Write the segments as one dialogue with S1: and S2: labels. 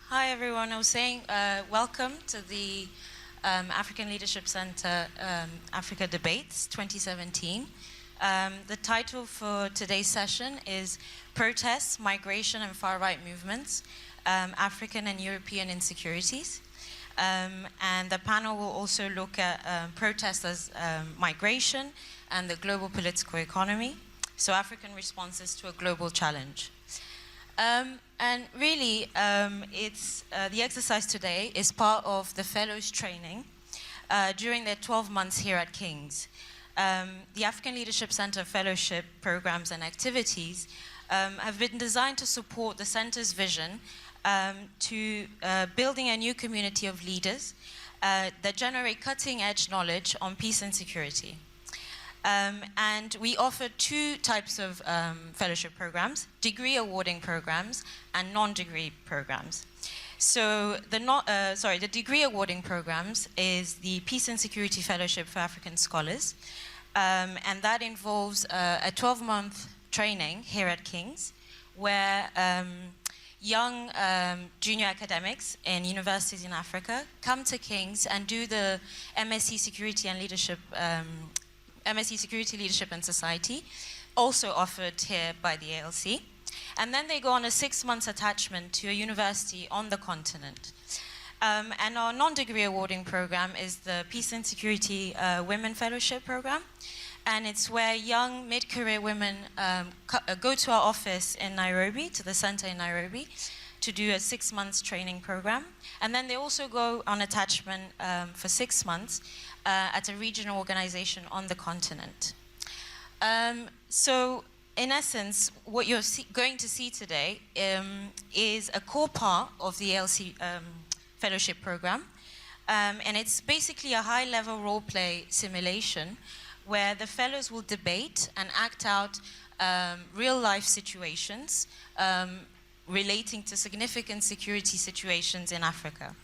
S1: Hi everyone, I was saying welcome to the African Leadership Center Africa Debates 2017. The title for today's session is Protests, Migration and Far-Right Movements, African and European Insecurities. And the panel will also look at protests as migration and the global political economy, so African responses to a global challenge. And really, the exercise today is part of the Fellows training during their 12 months here at King's. The African Leadership Center Fellowship programs and activities have been designed to support the Center's vision to building a new community of leaders that generate cutting-edge knowledge on peace and security. And we offer two types of fellowship programs: degree awarding programs and non-degree programs. So the degree awarding programs is the Peace and Security Fellowship for African Scholars, and that involves a 12-month training here at King's, where young junior academics in universities in Africa come to King's and do the MSc Security and Leadership MSc Security, Leadership and Society, also offered here by the ALC. And then they go on a 6-month attachment to a university on the continent. And our non-degree awarding program is the Peace and Security Women Fellowship Program. And it's where young mid-career women go to our office in Nairobi, to the center in Nairobi, to do a 6-month training program. And then they also go on attachment for 6 months at a regional organization on the continent. So in essence, what you're going to see today is a core part of the ALC fellowship program. And it's basically a high-level role-play simulation where the fellows will debate and act out real-life situations relating to significant security situations in Africa.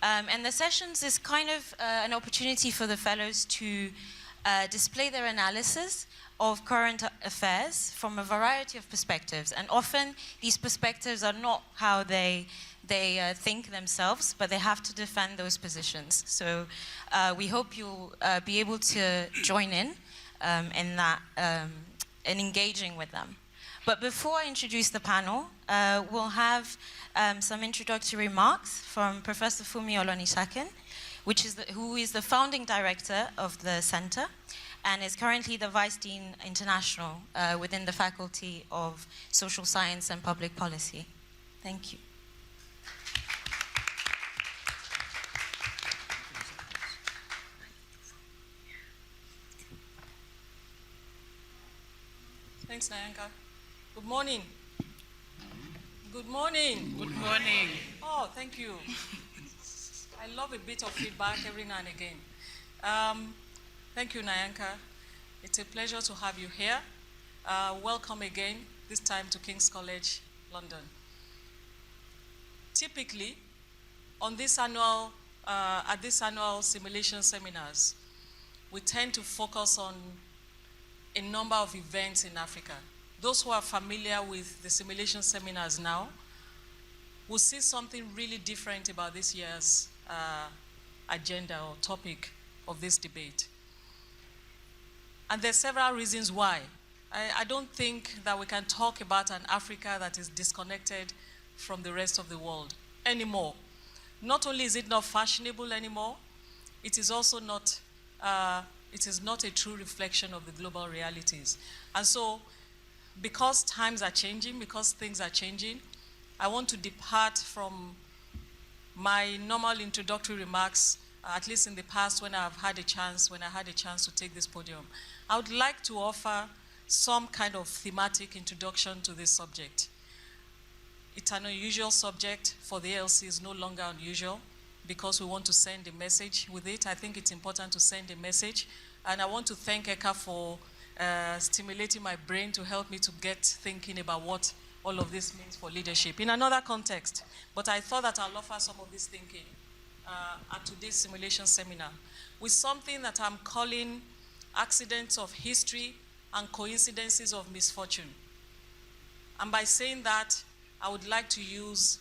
S1: And the sessions is kind of an opportunity for the fellows to display their analysis of current affairs from a variety of perspectives. And often these perspectives are not how they think themselves, but they have to defend those positions. So we hope you'll be able to join in that and engaging with them. But before I introduce the panel, we'll have some introductory remarks from Professor Fumi Olonisakin, who is the founding director of the center and is currently the Vice Dean International within the Faculty of Social Science and Public Policy. Thank you.
S2: Thanks, Nyanka. Good morning. Good morning.
S3: Good morning.
S2: Oh, thank you. I love a bit of feedback every now and again. Thank you, Nyanka. It's a pleasure to have you here. Welcome again, this time to King's College, London. Typically, at this annual simulation seminars, we tend to focus on a number of events in Africa. Those who are familiar with the simulation seminars now will see something really different about this year's agenda or topic of this debate. And there's several reasons why. I don't think that we can talk about an Africa that is disconnected from the rest of the world anymore. Not only is it not fashionable anymore, it is also not, it is not a true reflection of the global realities. And so, because times are changing, because things are changing, I want to depart from my normal introductory remarks, at least in the past when I had a chance to take this podium. I would like to offer some kind of thematic introduction to this subject. It's an unusual subject. For the ALC, it's no longer unusual because we want to send a message with it. I think it's important to send a message. And I want to thank Eka for stimulating my brain to help me to get thinking about what all of this means for leadership in another context. But I thought that I'll offer some of this thinking at today's simulation seminar with something that I'm calling accidents of history and coincidences of misfortune. And by saying that, I would like to use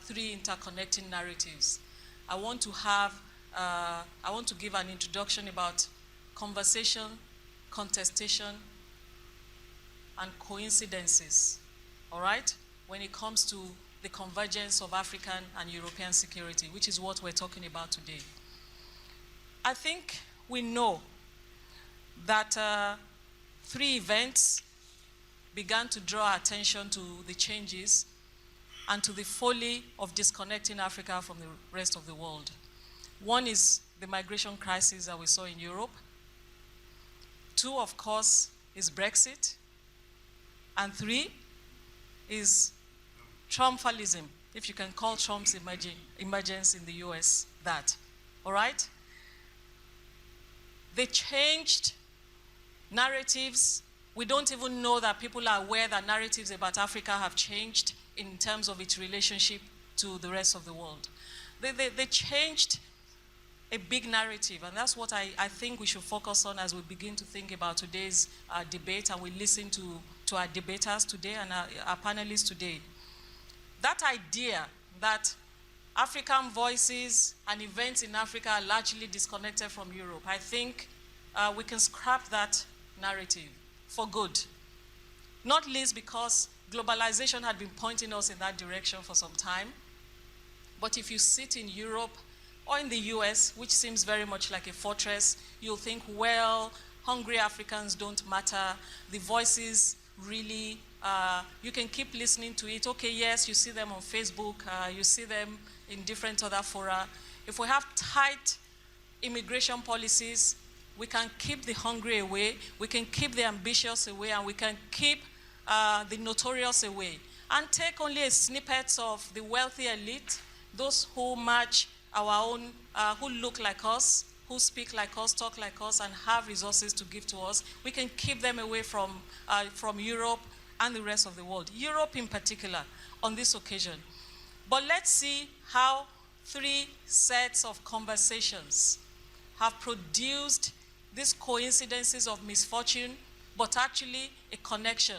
S2: three interconnecting narratives. I want to give an introduction about conversation, contestation, and coincidences, all right, when it comes to the convergence of African and European security, which is what we're talking about today. I think we know that three events began to draw our attention to the changes and to the folly of disconnecting Africa from the rest of the world. One is the migration crisis that we saw in Europe. Two, of course, is Brexit. And three is Trumpalism, if you can call Trump's emergence in the US that. All right? They changed narratives. We don't even know that people are aware that narratives about Africa have changed in terms of its relationship to the rest of the world. They changed a big narrative, and that's what I think we should focus on as we begin to think about today's debate, and we listen to our debaters today and our panelists today. That idea that African voices and events in Africa are largely disconnected from Europe, I think we can scrap that narrative for good. Not least because globalization had been pointing us in that direction for some time. But if you sit in Europe or in the US, which seems very much like a fortress, you'll think, well, hungry Africans don't matter. The voices really, you can keep listening to it. Okay, yes, you see them on Facebook, you see them in different other fora. If we have tight immigration policies, we can keep the hungry away, we can keep the ambitious away, and we can keep the notorious away. And take only a snippet of the wealthy elite, those who match our own, who look like us, who speak like us, talk like us, and have resources to give to us. We can keep them away from Europe and the rest of the world. Europe in particular, on this occasion. But let's see how three sets of conversations have produced these coincidences of misfortune, but actually a connection,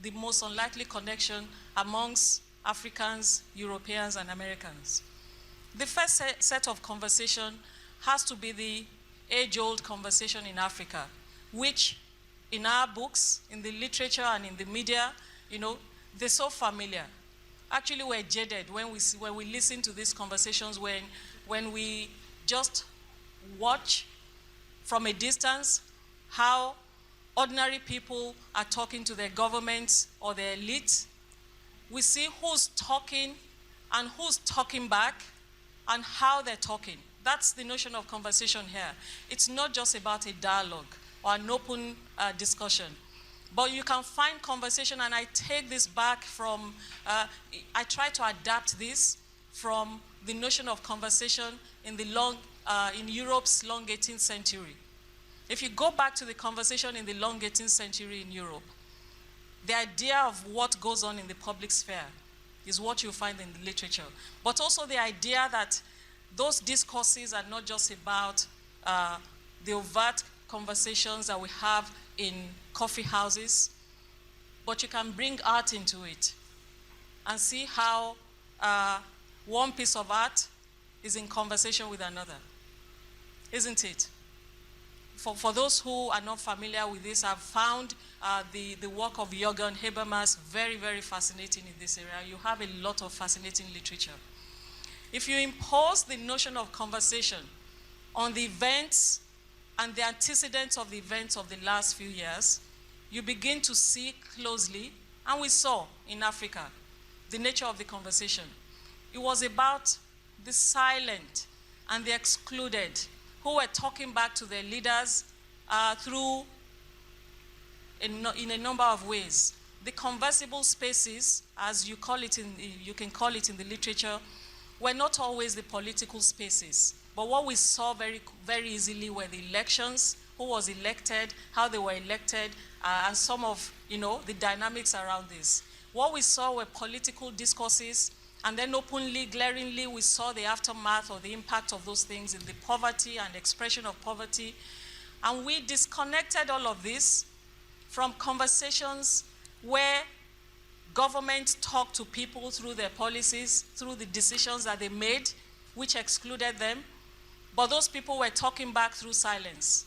S2: the most unlikely connection amongst Africans, Europeans, and Americans. The first set of conversation has to be the age-old conversation in Africa, which in our books, in the literature, and in the media, you know, they're so familiar. Actually, we're jaded when we listen to these conversations, when we just watch from a distance how ordinary people are talking to their governments or their elites. We see who's talking and who's talking back and how they're talking. That's the notion of conversation here. It's not just about a dialogue or an open discussion. But you can find conversation, and I take this back from, I try to adapt this from the notion of conversation in Europe's long 18th century. If you go back to the conversation in the long 18th century in Europe, the idea of what goes on in the public sphere is what you find in the literature. But also the idea that those discourses are not just about the overt conversations that we have in coffee houses, but you can bring art into it and see how one piece of art is in conversation with another, isn't it? For those who are not familiar with this, I've found the work of Jürgen Habermas very, very fascinating in this area. You have a lot of fascinating literature. If you impose the notion of conversation on the events and the antecedents of the events of the last few years, you begin to see closely, and we saw in Africa, the nature of the conversation. It was about the silent and the excluded who were talking back to their leaders in a number of ways. The conversible spaces, as you call it you can call it in the literature, were not always the political spaces. But what we saw very, very easily were the elections, who was elected, how they were elected, and some of the dynamics around this. What we saw were political discourses, and then openly, glaringly, we saw the aftermath or the impact of those things in the poverty and expression of poverty. And we disconnected all of this from conversations where government talked to people through their policies, through the decisions that they made, which excluded them. But those people were talking back through silence.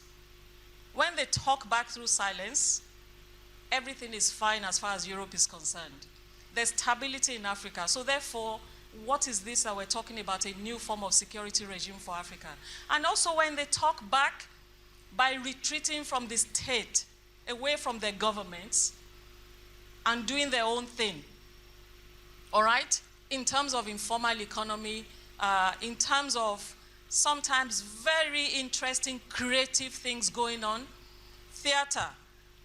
S2: When they talk back through silence, everything is fine as far as Europe is concerned. There's stability in Africa. So therefore, what is this that we're talking about? A new form of security regime for Africa. And also when they talk back by retreating from the state, away from their governments, and doing their own thing. All right? In terms of informal economy, in terms of sometimes very interesting, creative things going on, theater,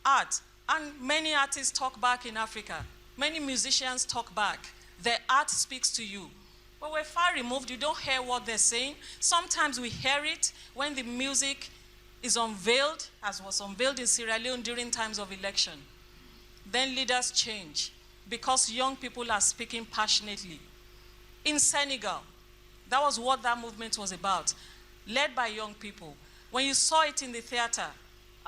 S2: art, and many artists talk back in Africa. Many musicians talk back. Their art speaks to you. But we're far removed. You don't hear what they're saying. Sometimes we hear it when the music is unveiled, as was unveiled in Sierra Leone during times of election. Then leaders change because young people are speaking passionately. In Senegal, that was what that movement was about, led by young people. When you saw it in the theater,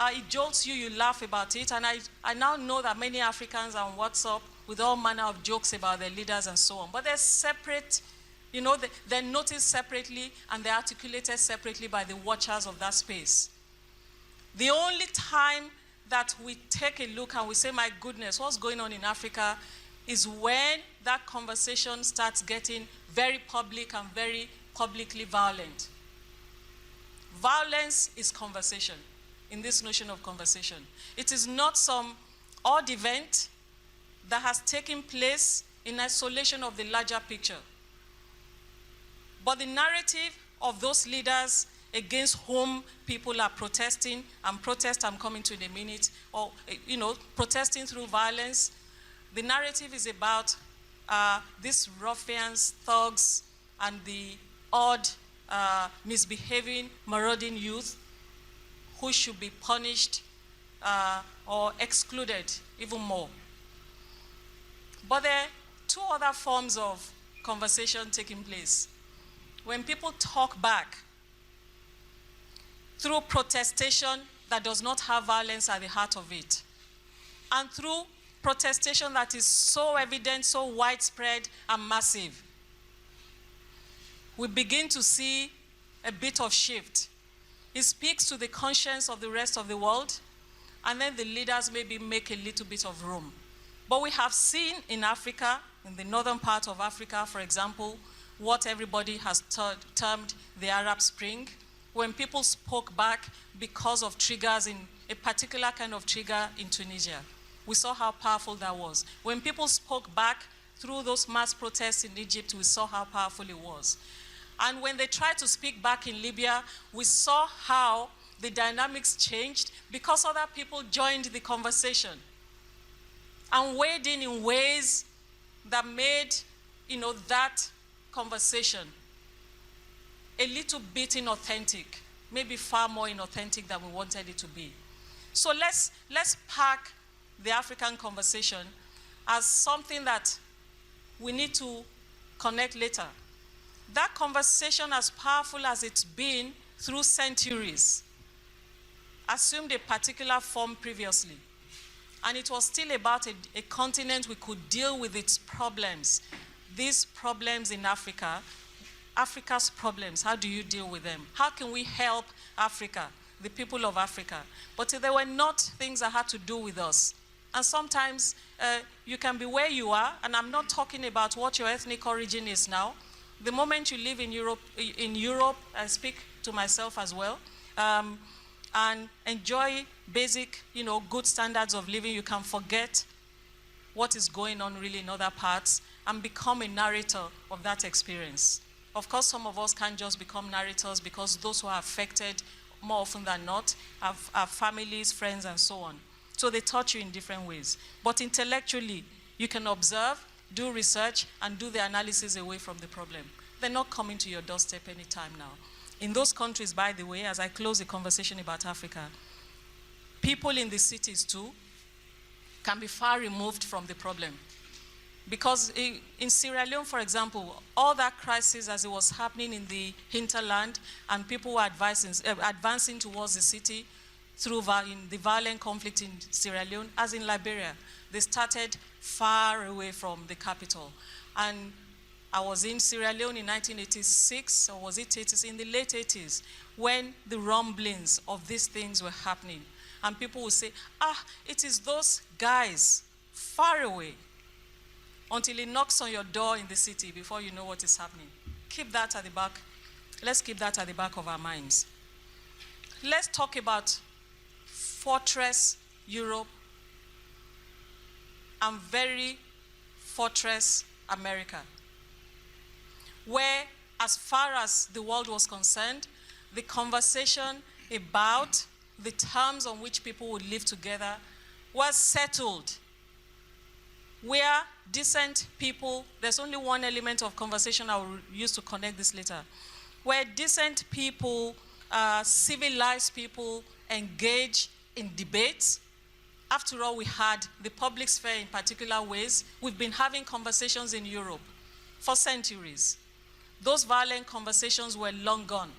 S2: it jolts you, you laugh about it, and I now know that many Africans are on WhatsApp with all manner of jokes about their leaders and so on. But they're separate, you know, they're noticed separately and they're articulated separately by the watchers of that space. The only time that we take a look and we say, my goodness, what's going on in Africa, is when that conversation starts getting very public and very publicly violent. Violence is conversation, in this notion of conversation. It is not some odd event that has taken place in isolation of the larger picture. But the narrative of those leaders against whom people are protesting, and protest I'm coming to in a minute, or, you know, protesting through violence, the narrative is about these ruffians, thugs, and the odd, misbehaving, marauding youth who should be punished or excluded even more. But there are two other forms of conversation taking place. When people talk back through protestation that does not have violence at the heart of it, and through protestation that is so evident, so widespread and massive, we begin to see a bit of shift. It speaks to the conscience of the rest of the world, and then the leaders maybe make a little bit of room. But we have seen in Africa, in the northern part of Africa, for example, what everybody has termed the Arab Spring, when people spoke back because of triggers, in a particular kind of trigger in Tunisia. We saw how powerful that was. When people spoke back through those mass protests in Egypt, we saw how powerful it was. And when they tried to speak back in Libya, we saw how the dynamics changed because other people joined the conversation and weighed in ways that made, you know, that conversation a little bit inauthentic, maybe far more inauthentic than we wanted it to be. So let's park the African conversation as something that we need to connect later. That conversation, as powerful as it's been through centuries, assumed a particular form previously. And it was still about a continent we could deal with its problems. These problems in Africa, Africa's problems, how do you deal with them? How can we help Africa, the people of Africa? But they were not things that had to do with us. And sometimes you can be where you are, and I'm not talking about what your ethnic origin is now. The moment you live in Europe, I speak to myself as well, and enjoy basic, you know, good standards of living, you can forget what is going on really in other parts and become a narrator of that experience. Of course, some of us can't just become narrators because those who are affected more often than not have families, friends, and so on. So they touch you in different ways. But intellectually, you can observe, do research, and do the analysis away from the problem. They're not coming to your doorstep anytime now. In those countries, by the way, as I close the conversation about Africa, people in the cities too can be far removed from the problem. Because in Sierra Leone, for example, all that crisis as it was happening in the hinterland and people were advancing towards the city through the violent conflict in Sierra Leone, as in Liberia. they started far away from the capital. And I was in Sierra Leone in 1986, or was it 80s, in the late 80s, when the rumblings of these things were happening. And people would say, it is those guys far away, until it knocks on your door in the city before you know what is happening. Keep that at the back. Let's keep that at the back of our minds. Let's talk about Fortress Europe and very Fortress America, where, as far as the world was concerned, the conversation about the terms on which people would live together was settled. Where decent people, there's only one element of conversation I will use to connect this later, where decent people, civilized people engage in debates. After all, we had the public sphere in particular ways. We've been having conversations in Europe for centuries. Those violent conversations were long gone.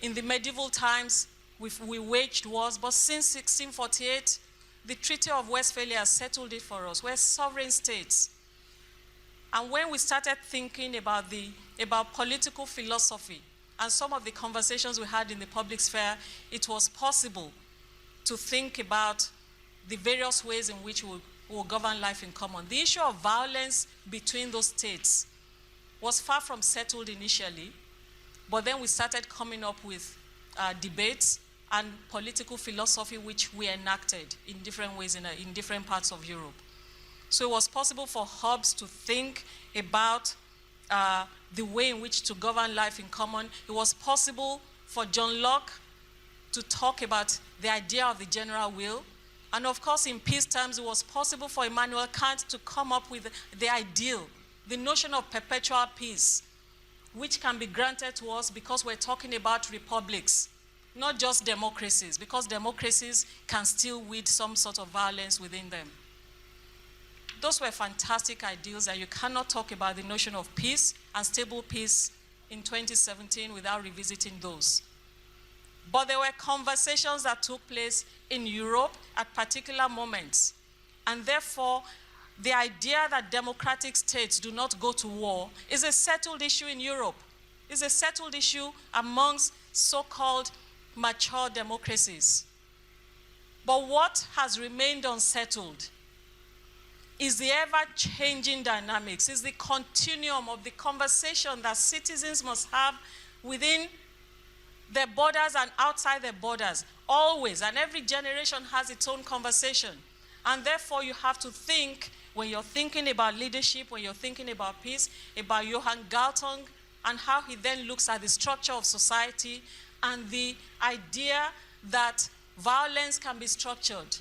S2: In the medieval times, we waged wars, but since 1648, the Treaty of Westphalia has settled it for us. We're sovereign states. And when we started thinking about political philosophy and some of the conversations we had in the public sphere, it was possible to think about the various ways in which we will govern life in common. The issue of violence between those states was far from settled initially, but then we started coming up with debates and political philosophy which we enacted in different ways in different parts of Europe. So it was possible for Hobbes to think about the way in which to govern life in common. It was possible for John Locke to talk about the idea of the general will. And of course, in peace terms, it was possible for Immanuel Kant to come up with the ideal, the notion of perpetual peace, which can be granted to us because we're talking about republics, not just democracies, because democracies can still wield some sort of violence within them. Those were fantastic ideals, and you cannot talk about the notion of peace and stable peace in 2017 without revisiting those. But there were conversations that took place in Europe at particular moments. And therefore, the idea that democratic states do not go to war is a settled issue in Europe. It's a settled issue amongst so-called mature democracies. But what has remained unsettled is the ever-changing dynamics, is the continuum of the conversation that citizens must have within their borders and outside their borders, always. And every generation has its own conversation. And therefore, you have to think, when you're thinking about leadership, when you're thinking about peace, about Johann Galtung and how he then looks at the structure of society and the idea that violence can be structured.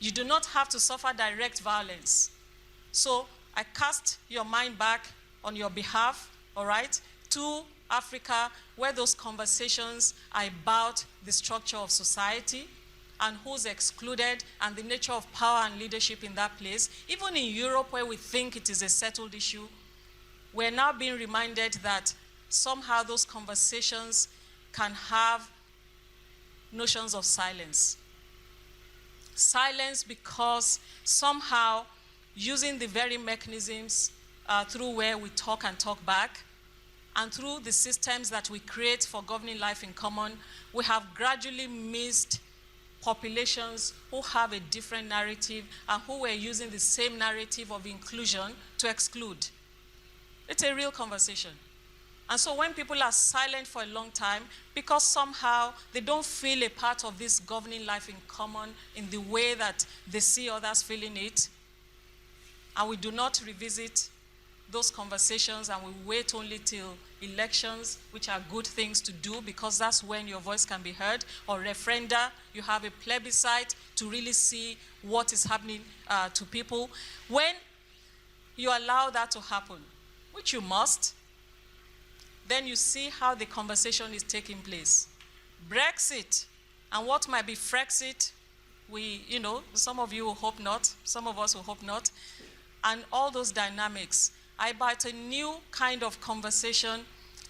S2: You do not have to suffer direct violence. So I cast your mind back on your behalf, all right, to Africa, where those conversations are about the structure of society and who's excluded and the nature of power and leadership in that place. Even in Europe, where we think it is a settled issue, we're now being reminded that somehow those conversations can have notions of silence. Silence because somehow using the very mechanisms through where we talk and talk back, and through the systems that we create for governing life in common, we have gradually missed populations who have a different narrative and who were using the same narrative of inclusion to exclude. It's a real conversation. And so when people are silent for a long time, because somehow they don't feel a part of this governing life in common in the way that they see others feeling it, and we do not revisit those conversations and we wait only till elections, which are good things to do because that's when your voice can be heard, or referenda, you have a plebiscite to really see what is happening to people. When you allow that to happen, which you must, then you see how the conversation is taking place. Brexit and what might be Frexit, some of you will hope not, some of us will hope not, and all those dynamics are about a new kind of conversation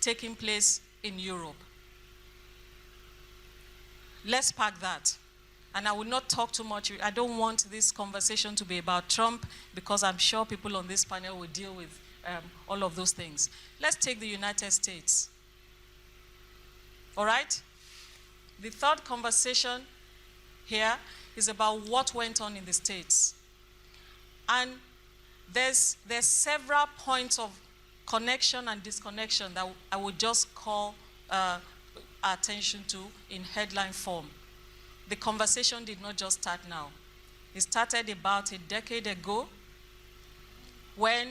S2: taking place in Europe. Let's park that. And I will not talk too much. I don't want this conversation to be about Trump, because I'm sure people on this panel will deal with all of those things. Let's take the United States. All right? The third conversation here is about what went on in the States. And there's several points of connection and disconnection that I would just call our attention to in headline form. The conversation did not just start now. It started about a decade ago, when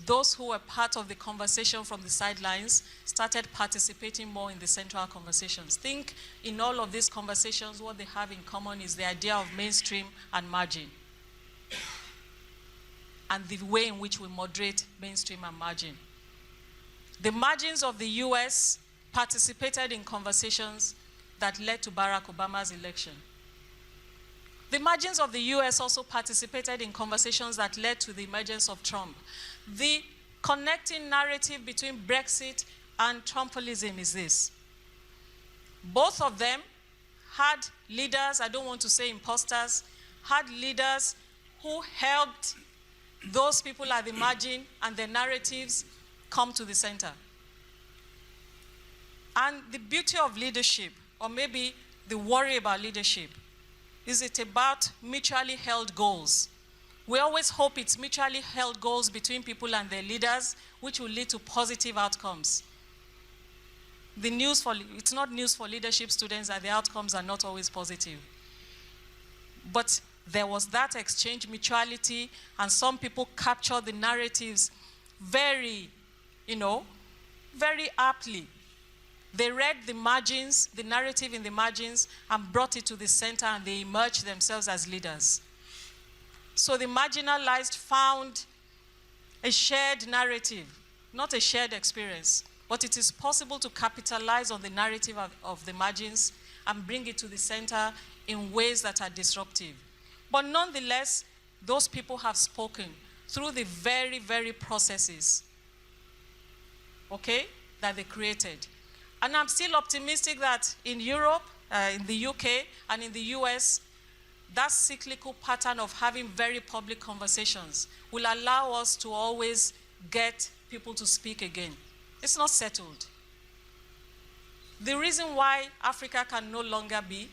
S2: those who were part of the conversation from the sidelines started participating more in the central conversations. Think in all of these conversations, what they have in common is the idea of mainstream and margin, and the way in which we moderate mainstream and margin. The margins of the US participated in conversations that led to Barack Obama's election. The margins of the US also participated in conversations that led to the emergence of Trump. The connecting narrative between Brexit and Trumpism is this. Both of them had leaders, I don't want to say imposters, had leaders who helped those people at the margin and their narratives come to the center. And the beauty of leadership, or maybe the worry about leadership, is it about mutually held goals. We always hope it's mutually held goals between people and their leaders, which will lead to positive outcomes. It's not news for leadership students that the outcomes are not always positive. But there was that exchange, mutuality, and some people captured the narratives very, very aptly. They read the margins, the narrative in the margins, and brought it to the center, and they emerged themselves as leaders. So the marginalized found a shared narrative, not a shared experience, but it is possible to capitalize on the narrative of the margins and bring it to the center in ways that are disruptive. But nonetheless, those people have spoken through the very, very processes, okay, that they created. And I'm still optimistic that in Europe, in the UK, and in the US, that cyclical pattern of having very public conversations will allow us to always get people to speak again. It's not settled. The reason why Africa can no longer be,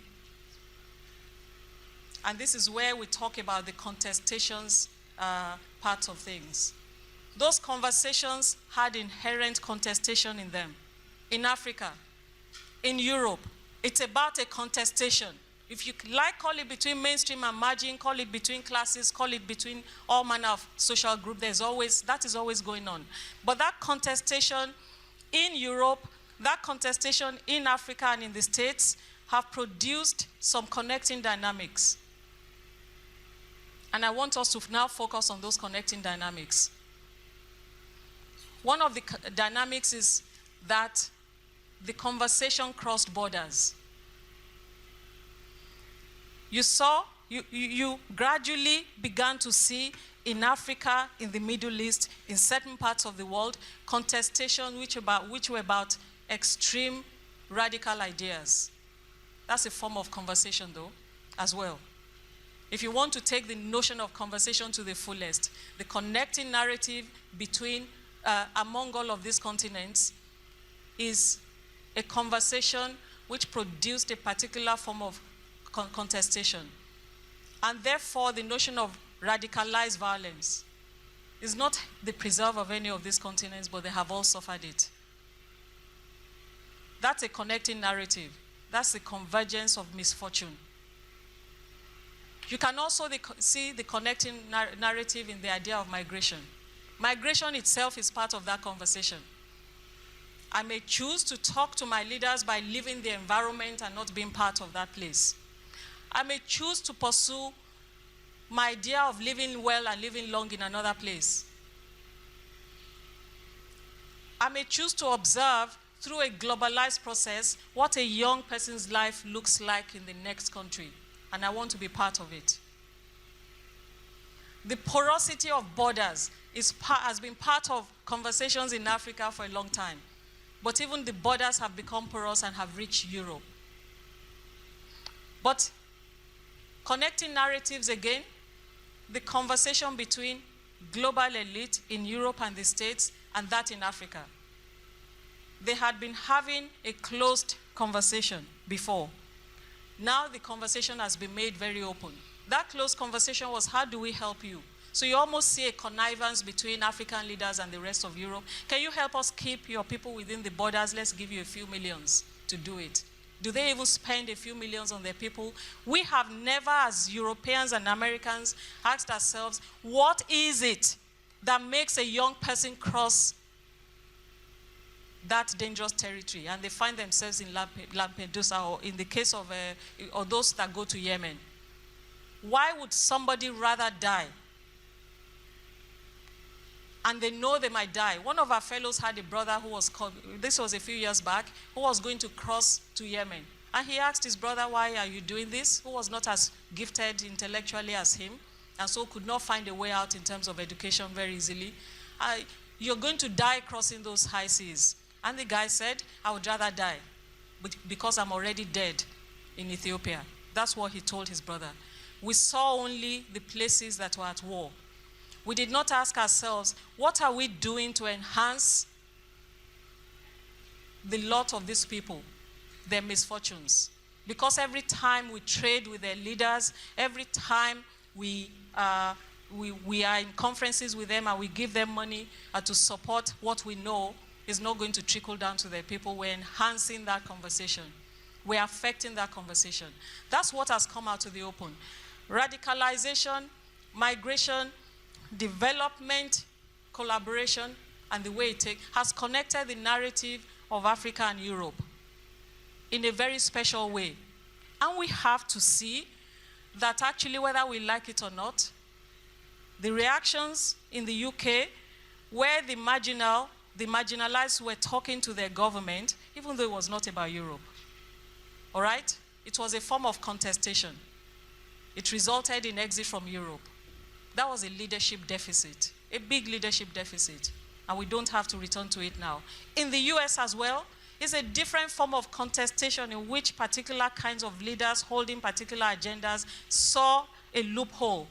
S2: and this is where we talk about the contestations part of things. Those conversations had inherent contestation in them. In Africa, in Europe, it's about a contestation. If you like, call it between mainstream and margin, call it between classes, call it between all manner of social group, that is always going on. But that contestation in Europe, that contestation in Africa and in the States have produced some connecting dynamics. And I want us to now focus on those connecting dynamics. One of the dynamics is that the conversation crossed borders. You gradually began to see in Africa, in the Middle East, in certain parts of the world, contestation which were about extreme radical ideas. That's a form of conversation, though, as well. If you want to take the notion of conversation to the fullest, the connecting narrative among all of these continents is a conversation which produced a particular form of contestation. And therefore, the notion of radicalized violence is not the preserve of any of these continents, but they have all suffered it. That's a connecting narrative. That's the convergence of misfortune. You can also see the connecting narrative in the idea of migration. Migration itself is part of that conversation. I may choose to talk to my leaders by leaving the environment and not being part of that place. I may choose to pursue my idea of living well and living long in another place. I may choose to observe through a globalized process what a young person's life looks like in the next country, and I want to be part of it. The porosity of borders has been part of conversations in Africa for a long time. But even the borders have become porous and have reached Europe. But Connecting narratives again, the conversation between global elite in Europe and the States and that in Africa. They had been having a closed conversation before. Now the conversation has been made very open. That closed conversation was, how do we help you? So you almost see a connivance between African leaders and the rest of Europe. Can you help us keep your people within the borders? Let's give you a few millions to do it. Do they even spend a few millions on their people? We have never, as Europeans and Americans, asked ourselves, what is it that makes a young person cross that dangerous territory and they find themselves in Lampedusa, or in the case of or those that go to Yemen? Why would somebody rather die? And they know they might die. One of our fellows had a brother who was, this was a few years back, who was going to cross to Yemen. And he asked his brother, why are you doing this? Who was not as gifted intellectually as him, and so could not find a way out in terms of education very easily. You're going to die crossing those high seas. And the guy said, I would rather die because I'm already dead in Ethiopia. That's what he told his brother. We saw only the places that were at war. We did not ask ourselves, what are we doing to enhance the lot of these people, their misfortunes? Because every time we trade with their leaders, every time we are in conferences with them and we give them money to support what we know is not going to trickle down to their people, we're enhancing that conversation. We're affecting that conversation. That's what has come out to the open. Radicalization, migration, development, collaboration, and the way it has connected the narrative of Africa and Europe in a very special way. And we have to see that actually, whether we like it or not, the reactions in the UK, where the marginalized were talking to their government, even though it was not about Europe. All right? It was a form of contestation. It resulted in exit from Europe. That was a leadership deficit, a big leadership deficit, and we don't have to return to it now. In the US as well, it's a different form of contestation in which particular kinds of leaders holding particular agendas saw a loophole,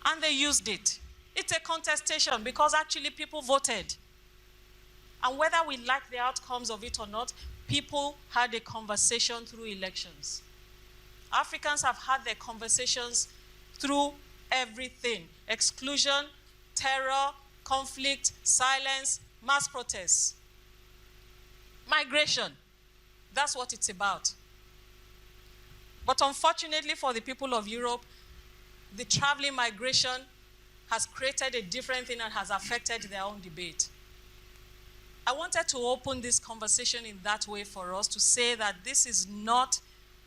S2: and they used it. It's a contestation because actually people voted. And whether we like the outcomes of it or not, people had a conversation through elections. Africans have had their conversations through everything: exclusion, terror, conflict, silence, mass protests. Migration, that's what it's about. But unfortunately for the people of Europe, the traveling migration has created a different thing and has affected their own debate. I wanted to open this conversation in that way for us to say that this is not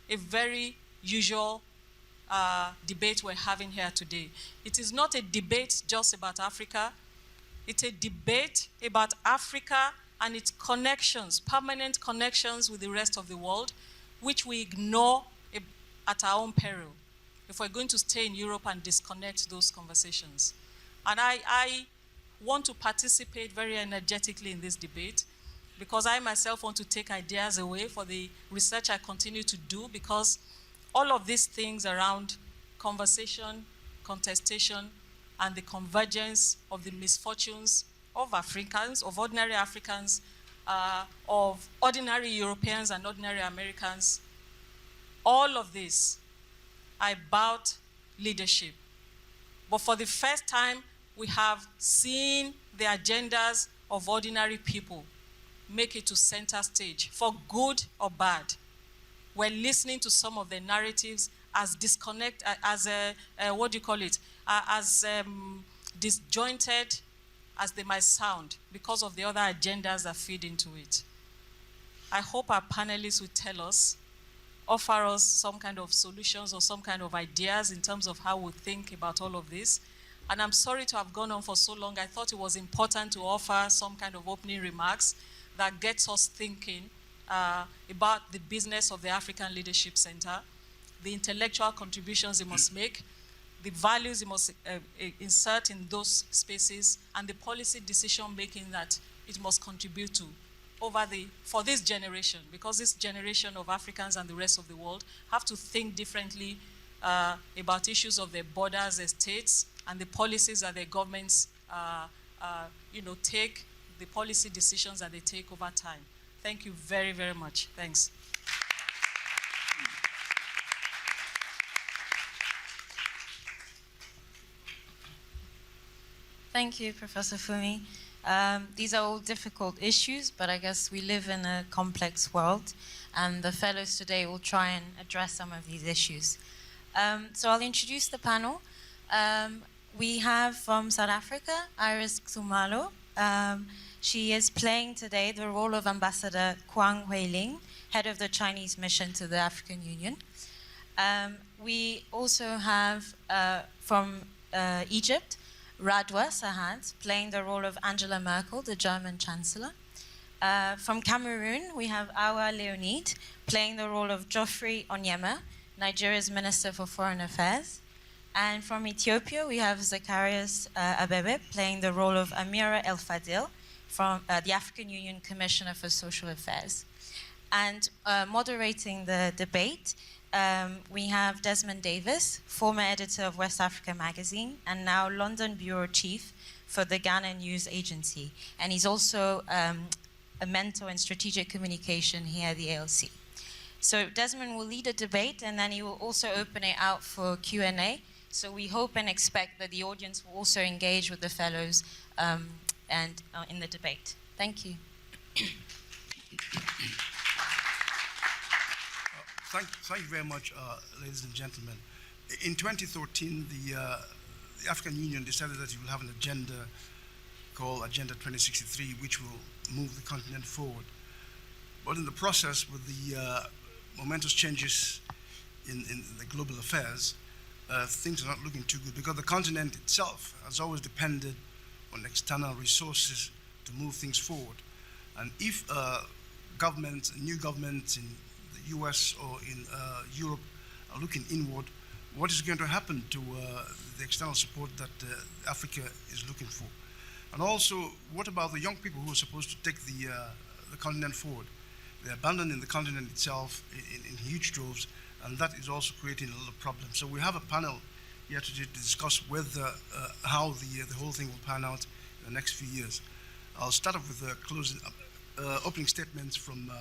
S2: a very usual debate we're having here today. It is not a debate just about Africa. It's a debate about Africa and its connections, permanent connections with the rest of the world, which we ignore at our own peril if we're going to stay in Europe and disconnect those conversations. And I want to participate very energetically in this debate because I myself want to take ideas away for the research I continue to do, because all of these things around conversation, contestation, and the convergence of the misfortunes of Africans, of ordinary Africans, of ordinary Europeans and ordinary Americans, all of this are about leadership. But for the first time, we have seen the agendas of ordinary people make it to center stage, for good or bad. We're listening to some of the narratives as disjointed as they might sound because of the other agendas that feed into it. I hope our panelists will tell us, offer us some kind of solutions or some kind of ideas in terms of how we think about all of this. And I'm sorry to have gone on for so long. I thought it was important to offer some kind of opening remarks that gets us thinking about the business of the African Leadership Center, the intellectual contributions it must make, the values it must insert in those spaces, and the policy decision-making that it must contribute to for this generation, because this generation of Africans and the rest of the world have to think differently about issues of their borders, their states, and the policies that their governments take, the policy decisions that they take over time. Thank you very, very much. Thanks.
S1: Thank you, Professor Fumi. These are all difficult issues, but I guess we live in a complex world, and the fellows today will try and address some of these issues. So I'll introduce the panel. We have from South Africa, Iris Xumalo. She is playing today the role of Ambassador Kwang Huiling, head of the Chinese mission to the African Union. We also have from Egypt, Radwa Sahad, playing the role of Angela Merkel, the German Chancellor. From Cameroon, we have Awa Leonid, playing the role of Geoffrey Onyema, Nigeria's Minister for Foreign Affairs. And from Ethiopia, we have Zacharias Abebe, playing the role of Amira El Fadil, from the African Union Commissioner for Social Affairs. And moderating the debate, we have Desmond Davis, former editor of West Africa Magazine, and now London Bureau Chief for the Ghana News Agency. And he's also a mentor in strategic communication here at the ALC. So Desmond will lead a debate, and then he will also open it out for Q&A. So we hope and expect that the audience will also engage with the fellows and in the debate. Thank you.
S3: Thank you very much, ladies and gentlemen. In 2013, the African Union decided that it will have an agenda called Agenda 2063, which will move the continent forward. But in the process, with the momentous changes in the global affairs, things are not looking too good, because the continent itself has always depended on external resources to move things forward. And if new governments in the US or in Europe are looking inward, what is going to happen to the external support that Africa is looking for? And also, what about the young people who are supposed to take the continent forward? They're abandoning the continent itself in huge droves, and that is also creating a lot of problems. So we have a panel here today to discuss whether how the whole thing will pan out in the next few years. I'll start off with opening statements from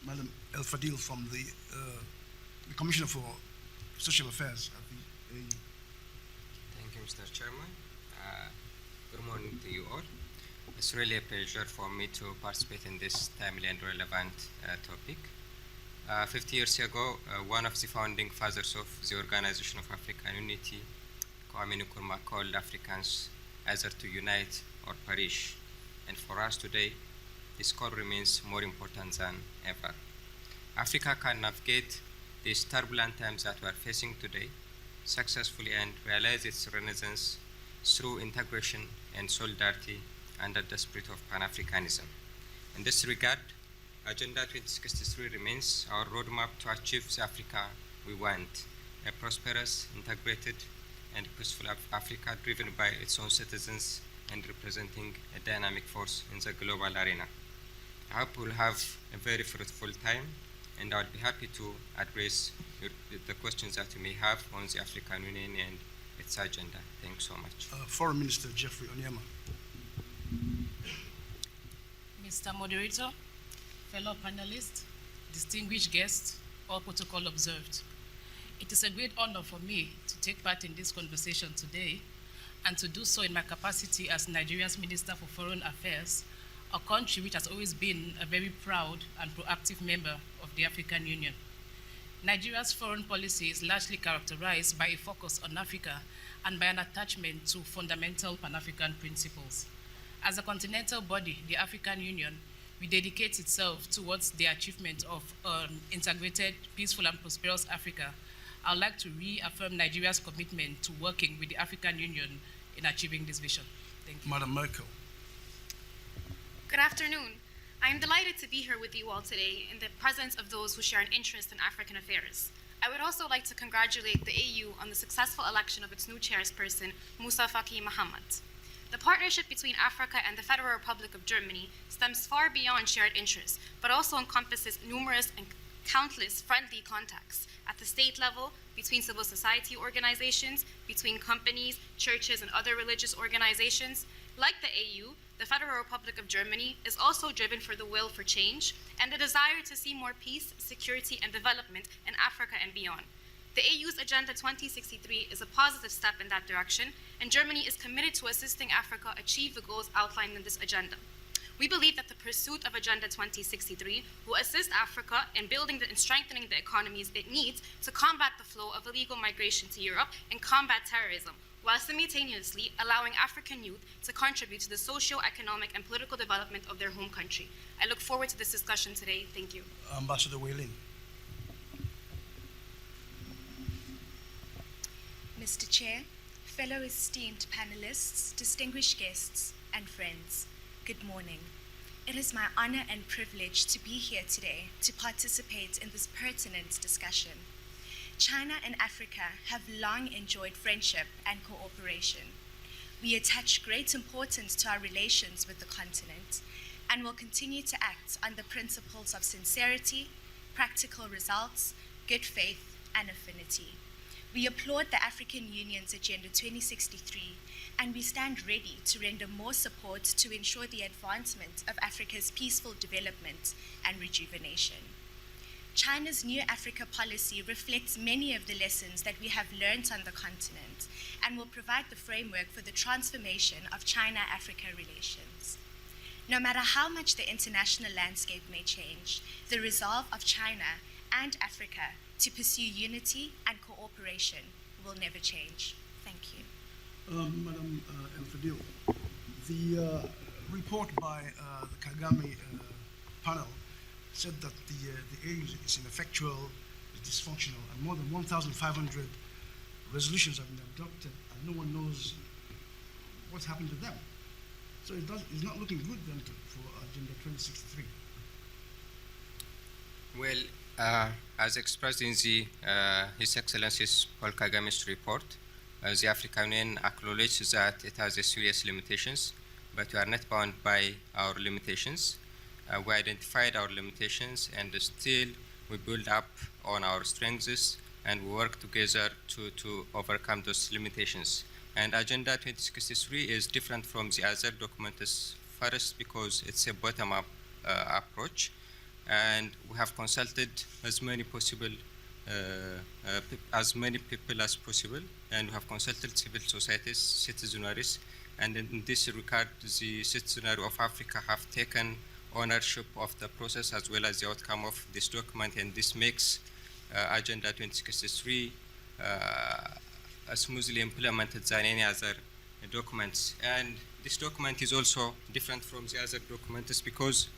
S3: Madam El Fadil from the Commissioner for Social Affairs at the AU.
S4: Thank you, Mr. Chairman. Good morning to you all. It's really a pleasure for me to participate in this timely and relevant topic. 50 years ago, one of the founding fathers of the Organization of African Unity, Kwame Nkrumah, called Africans either to unite or perish. And for us today, this call remains more important than ever. Africa can navigate these turbulent times that we are facing today successfully and realize its renaissance through integration and solidarity under the spirit of Pan-Africanism. In this regard, Agenda 2063 remains our roadmap to achieve the Africa we want, a prosperous, integrated, and peaceful Africa driven by its own citizens and representing a dynamic force in the global arena. I hope we'll have a very fruitful time, and I'll be happy to address the questions that you may have on the African Union and its agenda. Thanks so much.
S3: Foreign Minister Geoffrey Onyema.
S5: Mr. Moderator, fellow panelists, distinguished guests, all protocol observed. It is a great honor for me to take part in this conversation today, and to do so in my capacity as Nigeria's Minister for Foreign Affairs, a country which has always been a very proud and proactive member of the African Union. Nigeria's foreign policy is largely characterized by a focus on Africa and by an attachment to fundamental Pan-African principles. As a continental body, the African Union, we dedicate itself towards the achievement of integrated, peaceful, and prosperous Africa. I would like to reaffirm Nigeria's commitment to working with the African Union in achieving this vision. Thank you.
S3: Madam Merkel.
S6: Good afternoon. I am delighted to be here with you all today in the presence of those who share an interest in African affairs. I would also like to congratulate the AU on the successful election of its new chairperson, Musa Faki Mohammed. The partnership between Africa and the Federal Republic of Germany stems far beyond shared interests, but also encompasses numerous and countless friendly contacts at the state level, between civil society organizations, between companies, churches, and other religious organizations. Like the AU, the Federal Republic of Germany is also driven for the will for change and the desire to see more peace, security, and development in Africa and beyond. The AU's Agenda 2063 is a positive step in that direction, and Germany is committed to assisting Africa achieve the goals outlined in this agenda. We believe that the pursuit of Agenda 2063 will assist Africa in building and strengthening the economies it needs to combat the flow of illegal migration to Europe and combat terrorism, while simultaneously allowing African youth to contribute to the socio-economic and political development of their home country. I look forward to this discussion today. Thank you.
S3: Ambassador Weilin.
S7: Mr. Chair, fellow esteemed panelists, distinguished guests, and friends, good morning. It is my honor and privilege to be here today to participate in this pertinent discussion. China and Africa have long enjoyed friendship and cooperation. We attach great importance to our relations with the continent and will continue to act on the principles of sincerity, practical results, good faith, and affinity. We applaud the African Union's Agenda 2063, and we stand ready to render more support to ensure the advancement of Africa's peaceful development and rejuvenation. China's New Africa policy reflects many of the lessons that we have learned on the continent and will provide the framework for the transformation of China-Africa relations. No matter how much the international landscape may change, the resolve of China and Africa to pursue unity and cooperation will never change. Thank you.
S3: Madam El Fadil, the report by the Kagame panel said that the AU is ineffectual, is dysfunctional, and more than 1,500 resolutions have been adopted, and no one knows what's happened to them. So it's not looking good then for Agenda 2063.
S4: Well, as expressed in the His Excellency's Paul Kagame's report, the African Union acknowledges that it has a serious limitations, but we are not bound by our limitations. We identified our limitations, and still we build up on our strengths, and we work together to overcome those limitations. And Agenda 2063 is different from the other documents, first because it's a bottom-up approach, and we have consulted as many possible, as many people as possible, and we have consulted civil societies, citizenries, and in this regard, the citizenry of Africa have taken ownership of the process as well as the outcome of this document, and this makes Agenda 2063 smoothly implemented than any other documents. And this document is also different from the other documents because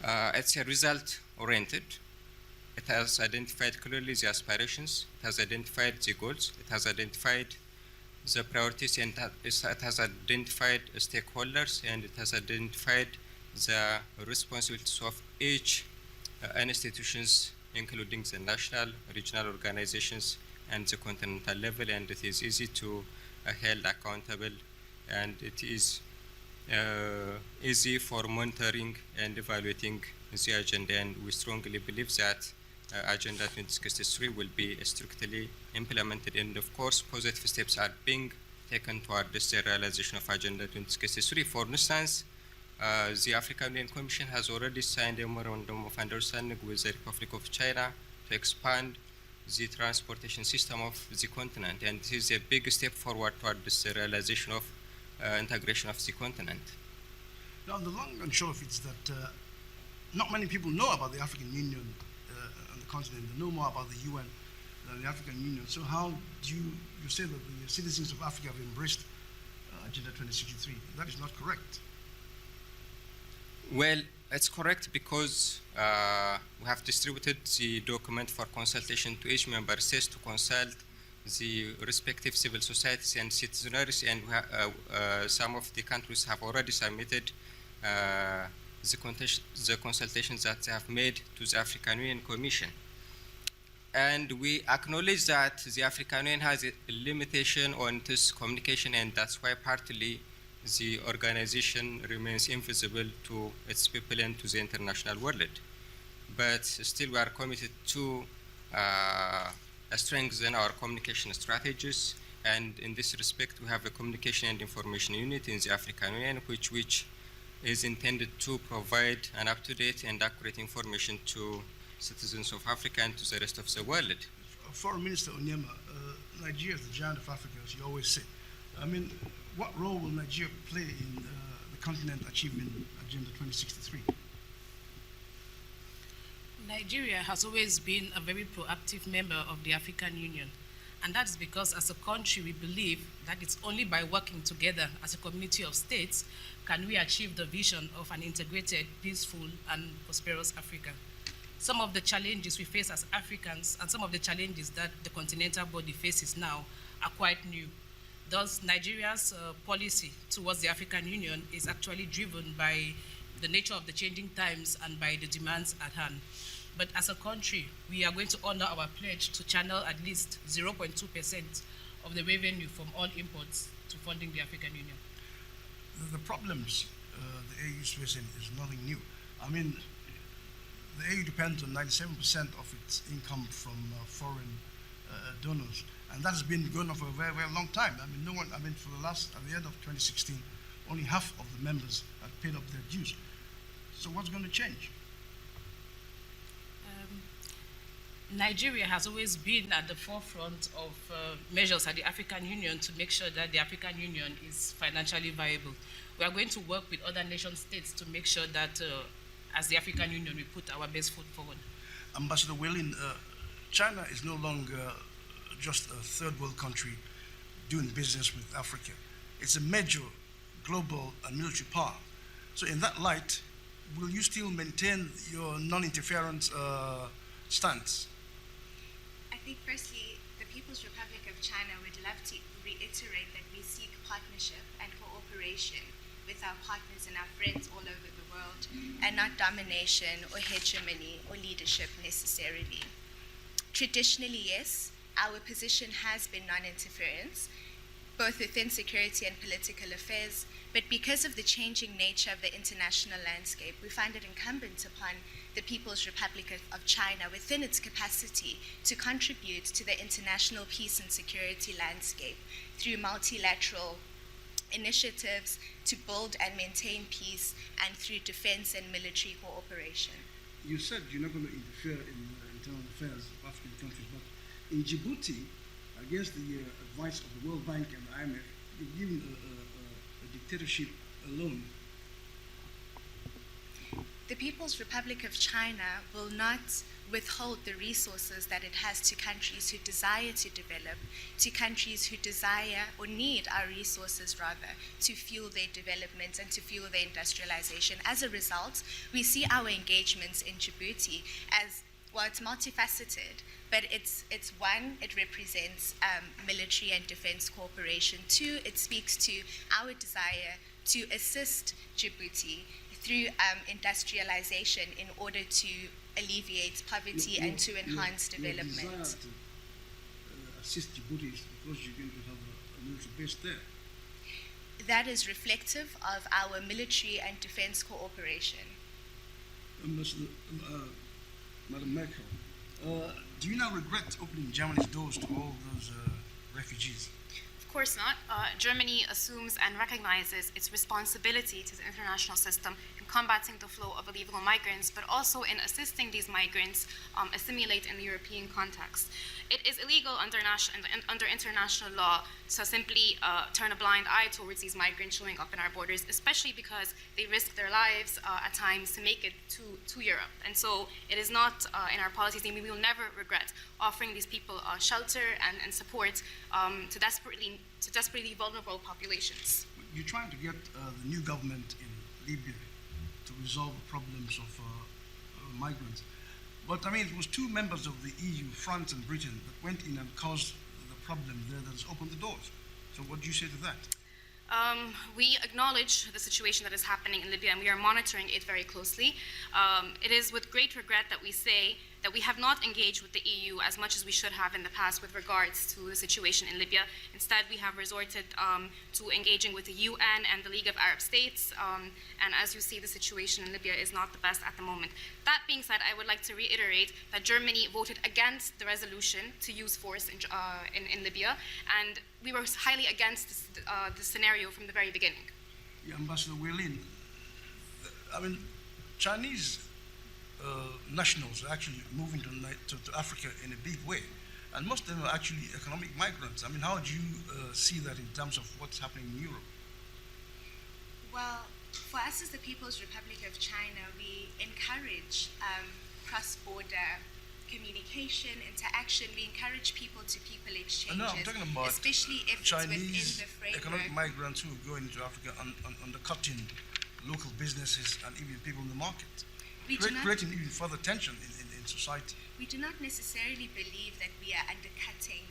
S4: it's a result-oriented. It has identified clearly the aspirations, it has identified the goals, it has identified the priorities, and it has identified stakeholders, and it has identified the responsibilities of each institutions, including the national, regional organizations, and the continental level, and it is easy to held accountable, and it is easy for monitoring and evaluating the agenda, and we strongly believe that Agenda 2063 will be strictly implemented, and of course positive steps are being taken toward the realization of Agenda 2063. For instance, the African Union Commission has already signed a memorandum of understanding with the Republic of China to expand the transportation system of the continent, and this is a big step forward toward this realization of integration of the continent.
S3: Now, the long and short of it is that not many people know about the African Union on the continent. They know more about the UN than the African Union. So how do you say that the citizens of Africa have embraced Agenda 2063? That is not correct.
S4: Well, it's correct because we have distributed the document for consultation to each member states to consult the respective civil societies and citizenries, and some of the countries have already submitted the consultations that they have made to the African Union Commission. And we acknowledge that the African Union has a limitation on this communication, and that's why partly the organization remains invisible to its people and to the international world. But still we are committed to strengthen our communication strategies, and in this respect we have a communication and information unit in the African Union which is intended to provide an up-to-date and accurate information to citizens of Africa and to the rest of the world.
S3: Foreign Minister Onyema, Nigeria is the giant of Africa, as you always say. I mean, what role will Nigeria play in the continent achieving Agenda 2063?
S5: Nigeria has always been a very proactive member of the African Union. And that's because as a country, we believe that it's only by working together as a community of states can we achieve the vision of an integrated, peaceful, and prosperous Africa. Some of the challenges we face as Africans and some of the challenges that the continental body faces now are quite new. Thus, Nigeria's policy towards the African Union is actually driven by the nature of the changing times and by the demands at hand. But as a country, we are going to honor our pledge to channel at least 0.2% of the revenue from all imports to funding the African Union.
S3: The problems the AU is facing is nothing new. I mean, the AU depends on 97% of its income from foreign donors, and that has been going on for a very, very long time. I mean, for at the end of 2016, only half of the members had paid up their dues. So what's going to change?
S5: Nigeria has always been at the forefront of measures at the African Union to make sure that the African Union is financially viable. We are going to work with other nation states to make sure that as the African Union, we put our best foot forward.
S3: Ambassador Whelan, China is no longer just a third world country doing business with Africa. It's a major global and military power. So in that light, will you still maintain your non-interference stance?
S7: I think firstly, the People's Republic of China would love to reiterate that we seek partnership and cooperation with our partners and our friends all over the world, and not domination or hegemony or leadership necessarily. Traditionally, yes, our position has been non-interference, both within security and political affairs, but because of the changing nature of the international landscape, we find it incumbent upon the People's Republic of China within its capacity to contribute to the international peace and security landscape through multilateral initiatives to build and maintain peace and through defense and military cooperation.
S3: You said you're not going to interfere in internal affairs of African countries, but in Djibouti, against the advice of the World Bank and the IMF, you've given a dictatorship a loan.
S7: The People's Republic of China will not withhold the resources that it has to countries who desire to develop, to countries who desire or need our resources rather to fuel their development and to fuel their industrialization. As a result, we see our engagements in Djibouti as, well, it's multifaceted, but it's one, it represents military and defense cooperation. Two, it speaks to our desire to assist Djibouti through industrialization in order to alleviate poverty and to enhance development.
S3: Your desire to assist Djibouti is because you're going to have a military base there.
S7: That is reflective of our military and defense cooperation.
S3: Madam Merkel, do you now regret opening Germany's doors to all those refugees?
S6: Of course not. Germany assumes and recognizes its responsibility to the international system in combating the flow of illegal migrants, but also in assisting these migrants assimilate in the European context. It is illegal under international law to simply turn a blind eye towards these migrants showing up in our borders, especially because they risk their lives at times to make it to Europe. And so it is not in our policies, and we will never regret offering these people shelter and support to desperately vulnerable populations.
S3: You're trying to get the new government in Libya to resolve the problems of migrants. But I mean, it was two members of the EU, France and Britain, that went in and caused the problem there that has opened the doors. So what do you say to that?
S6: We acknowledge the situation that is happening in Libya, and we are monitoring it very closely. It is with great regret that we say that we have not engaged with the EU as much as we should have in the past with regards to the situation in Libya. Instead, we have resorted to engaging with the UN and the League of Arab States, and as you see, the situation in Libya is not the best at the moment. That being said, I would like to reiterate that Germany voted against the resolution to use force in Libya, and we were highly against this scenario from the very beginning.
S3: Yeah, Ambassador Weilin, I mean, Chinese nationals are actually moving to Africa in a big way, and most of them are actually economic migrants. I mean, how do you see that in terms of what's happening in Europe?
S7: Well, for us as the People's Republic of China, we encourage cross-border communication, interaction. We encourage people-to-people exchanges,
S3: No, I'm talking about
S7: especially if
S3: Chinese
S7: it's within the framework.
S3: economic migrants who are going into Africa undercutting local businesses and even people in the market, creating even further tension in society.
S7: We do not necessarily believe that we are undercutting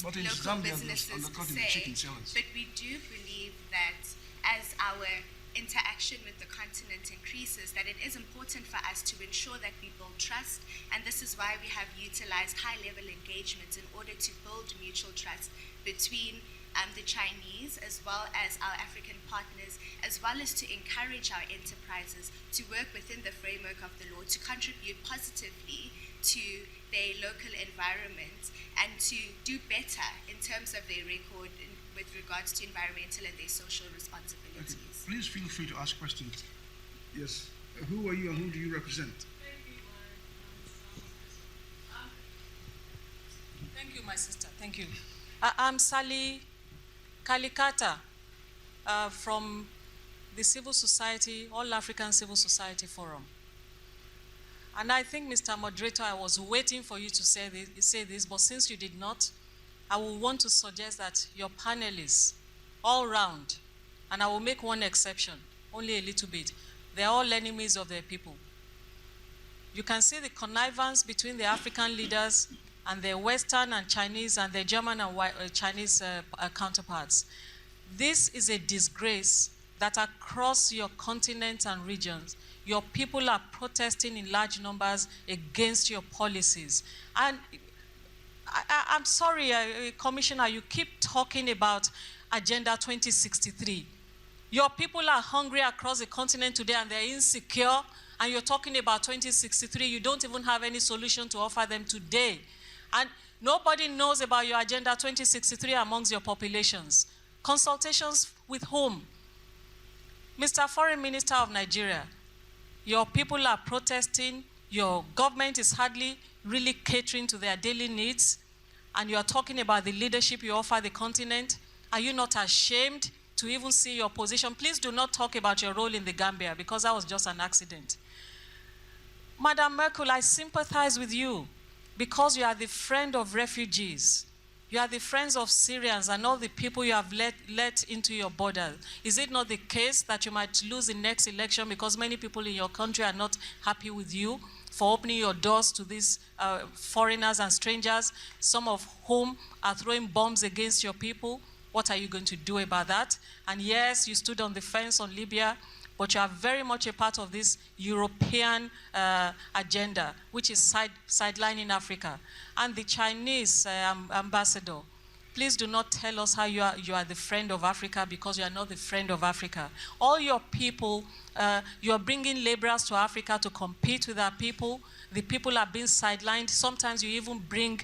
S3: But in
S7: local
S3: Zambia,
S7: businesses
S3: they're undercutting
S7: per
S3: the
S7: se,
S3: chicken sellers.
S7: but we do believe that as our interaction with the continent increases, that it is important for us to ensure that we build trust, and this is why we have utilized high-level engagements in order to build mutual trust between the Chinese as well as our African partners, as well as to encourage our enterprises to work within the framework of the law, to contribute positively to their local environment, and to do better in terms of their record with regards to environmental and their social responsibilities.
S3: Okay. Please feel free to ask questions. Yes. Who are you and who do you represent?
S2: Thank you, my sister. Thank you. I'm Sally Kalikata from the Civil Society, All African Civil Society Forum. And I think, Mr. Moderator, I was waiting for you to say this, but since you did not, I will want to suggest that your panelists, all round, and I will make one exception, only a little bit, they're all enemies of their people. You can see the connivance between the African leaders and their Western and Chinese and their German and Chinese counterparts. This is a disgrace that across your continent and regions, your people are protesting in large numbers against your policies. And I'm sorry, Commissioner, you keep talking about Agenda 2063. Your people are hungry across the continent today and they're insecure, and you're talking about 2063. You don't even have any solution to offer them today. And nobody knows about your Agenda 2063 amongst your populations. Consultations with whom? Mr. Foreign Minister of Nigeria, your people are protesting, your government is hardly really catering to their daily needs, and you are talking about the leadership you offer the continent. Are you not ashamed to even see your position? Please do not talk about your role in the Gambia, because that was just an accident. Madam Merkel, I sympathize with you because you are the friend of refugees. You are the friends of Syrians and all the people you have let into your border. Is it not the case that you might lose the next election because many people in your country are not happy with you for opening your doors to these foreigners and strangers, some of whom are throwing bombs against your people? What are you going to do about that? And yes, you stood on the fence on Libya, but you are very much a part of this European agenda, which is sidelining Africa. And the Chinese ambassador, please do not tell us how you are the friend of Africa, because you are not the friend of Africa. All your people, you are bringing laborers to Africa to compete with our people. The people are being sidelined. Sometimes you even bring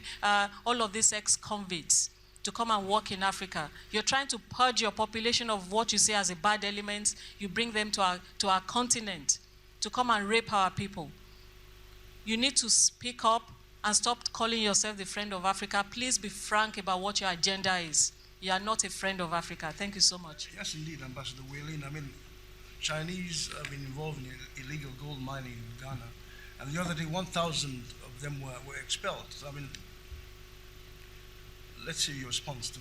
S2: all of these ex-convicts to come and work in Africa. You're trying to purge your population of what you see as a bad element. You bring them to our continent to come and rape our people. You need to speak up and stop calling yourself the friend of Africa. Please be frank about what your agenda is. You are not a friend of Africa. Thank you so much.
S3: Yes, indeed, Ambassador Weilin. I mean, Chinese have been involved in illegal gold mining in Ghana, and the other day 1,000 of them were expelled. So, I mean, let's hear your response to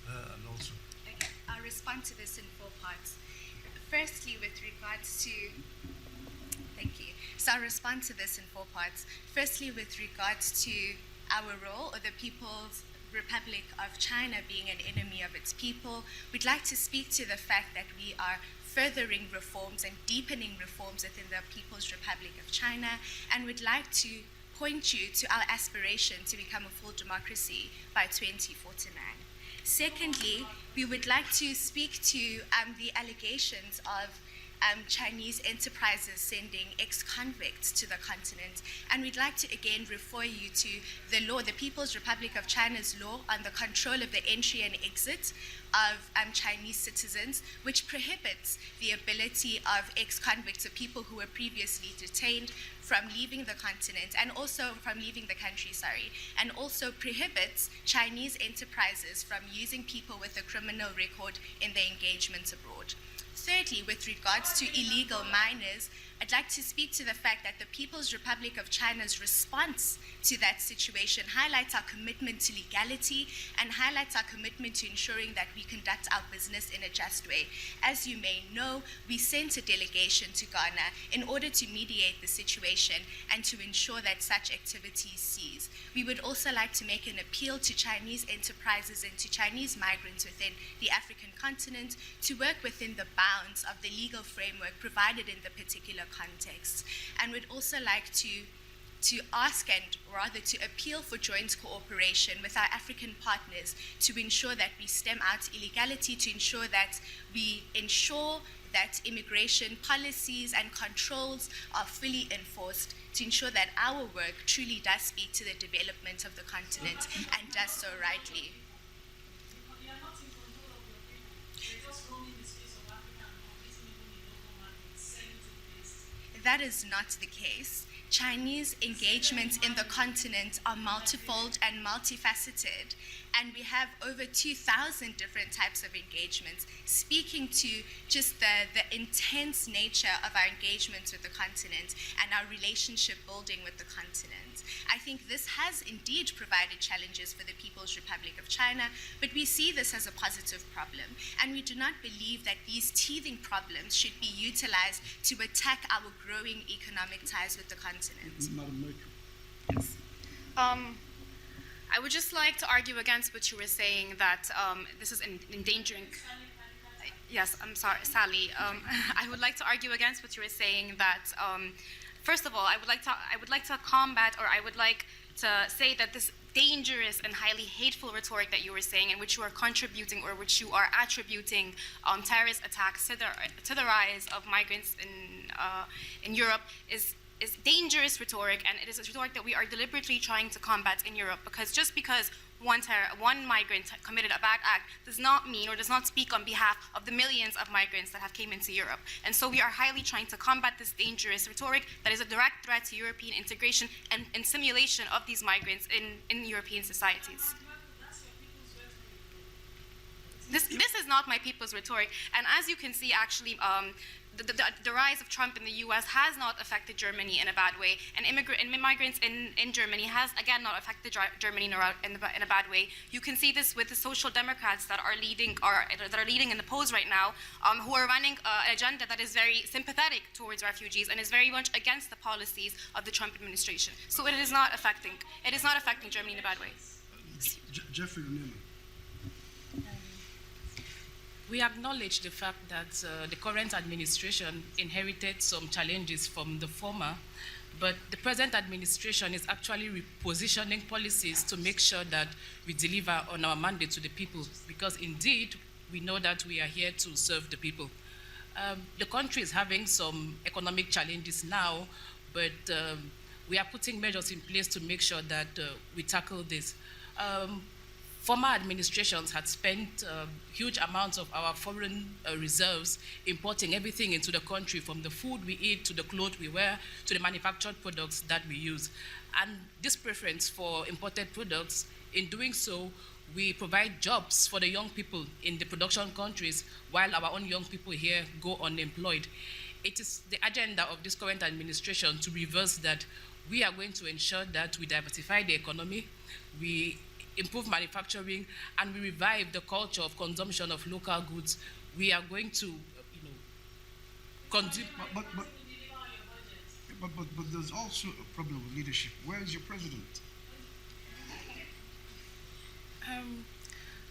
S3: and also.
S7: Okay, I'll respond to this in 4 parts. Firstly, with regards to, thank you. So I'll respond to this in 4 parts. Firstly, with regards to our role, or the People's Republic of China being an enemy of its people, we'd like to speak to the fact that we are furthering reforms and deepening reforms within the People's Republic of China, and would like to point you to our aspiration to become a full democracy by 2049. Secondly, we would like to speak to the allegations of Chinese enterprises sending ex-convicts to the continent. And we'd like to again refer you to the law, the People's Republic of China's law on the control of the entry and exit of Chinese citizens, which prohibits the ability of ex-convicts or people who were previously detained from leaving the continent and also from leaving the country, and also prohibits Chinese enterprises from using people with a criminal record in their engagements abroad. Thirdly, with regards to illegal miners, I'd like to speak to the fact that the People's Republic of China's response to that situation highlights our commitment to legality and highlights our commitment to ensuring that we conduct our business in a just way. As you may know, we sent a delegation to Ghana in order to mediate the situation and to ensure that such activities cease. We would also like to make an appeal to Chinese enterprises and to Chinese migrants within the African continent to work within the bounds of the legal framework provided in the particular context, and would also like to ask and rather to appeal for joint cooperation with our African partners to ensure that we stem out illegality, to ensure that we ensure that immigration policies and controls are fully enforced, to ensure that our work truly does speak to the development of the continent and does so rightly. That is not the case. Chinese engagements in the continent are multifold and multifaceted, and we have over 2,000 different types of engagements, speaking to just the intense nature of our engagements with the continent and our relationship building with the continent. I think this has indeed provided challenges for the People's Republic of China, but we see this as a positive problem, and we do not believe that these teething problems should be utilized to attack our growing economic ties with the continent.
S3: Madam Merkel.
S7: Yes.
S6: I would just like to argue against what you were saying, that this is endangering. Yes, I'm sorry, Sally. I would like to argue against what you were saying, that first of all, I would like to combat, or I would like to say that this dangerous and highly hateful rhetoric that you were saying, in which you are contributing or which you are attributing terrorist attacks to the rise of migrants in Europe is dangerous rhetoric, and it is a rhetoric that we are deliberately trying to combat in Europe, because just because one migrant committed a bad act does not mean or does not speak on behalf of the millions of migrants that have came into Europe. And so we are highly trying to combat this dangerous rhetoric that is a direct threat to European integration and simulation of these migrants in European societies. This is not my people's rhetoric, and as you can see, actually, the rise of Trump in the U.S. has not affected Germany in a bad way, and migrants in Germany has again not affected Germany in a bad way. You can see this with the social democrats that are leading in the polls right now, who are running an agenda that is very sympathetic towards refugees and is very much against the policies of the Trump administration. So it is not affecting Germany in a bad way.
S3: Jeffrey Newman.
S5: We acknowledge the fact that the current administration inherited some challenges from the former, but the present administration is actually repositioning policies to make sure that we deliver on our mandate to the people, because indeed we know that we are here to serve the people. The country is having some economic challenges now, but we are putting measures in place to make sure that we tackle this. Former administrations had spent huge amounts of our foreign reserves importing everything into the country, from the food we eat to the clothes we wear to the manufactured products that we use. And this preference for imported products, in doing so, we provide jobs for the young people in the production countries while our own young people here go unemployed. It is the agenda of this current administration to reverse that. We are going to ensure that we diversify the economy, we improve manufacturing, and we revive the culture of consumption of local goods. We are going to, consume.
S3: But there's also a problem with leadership. Where is your president?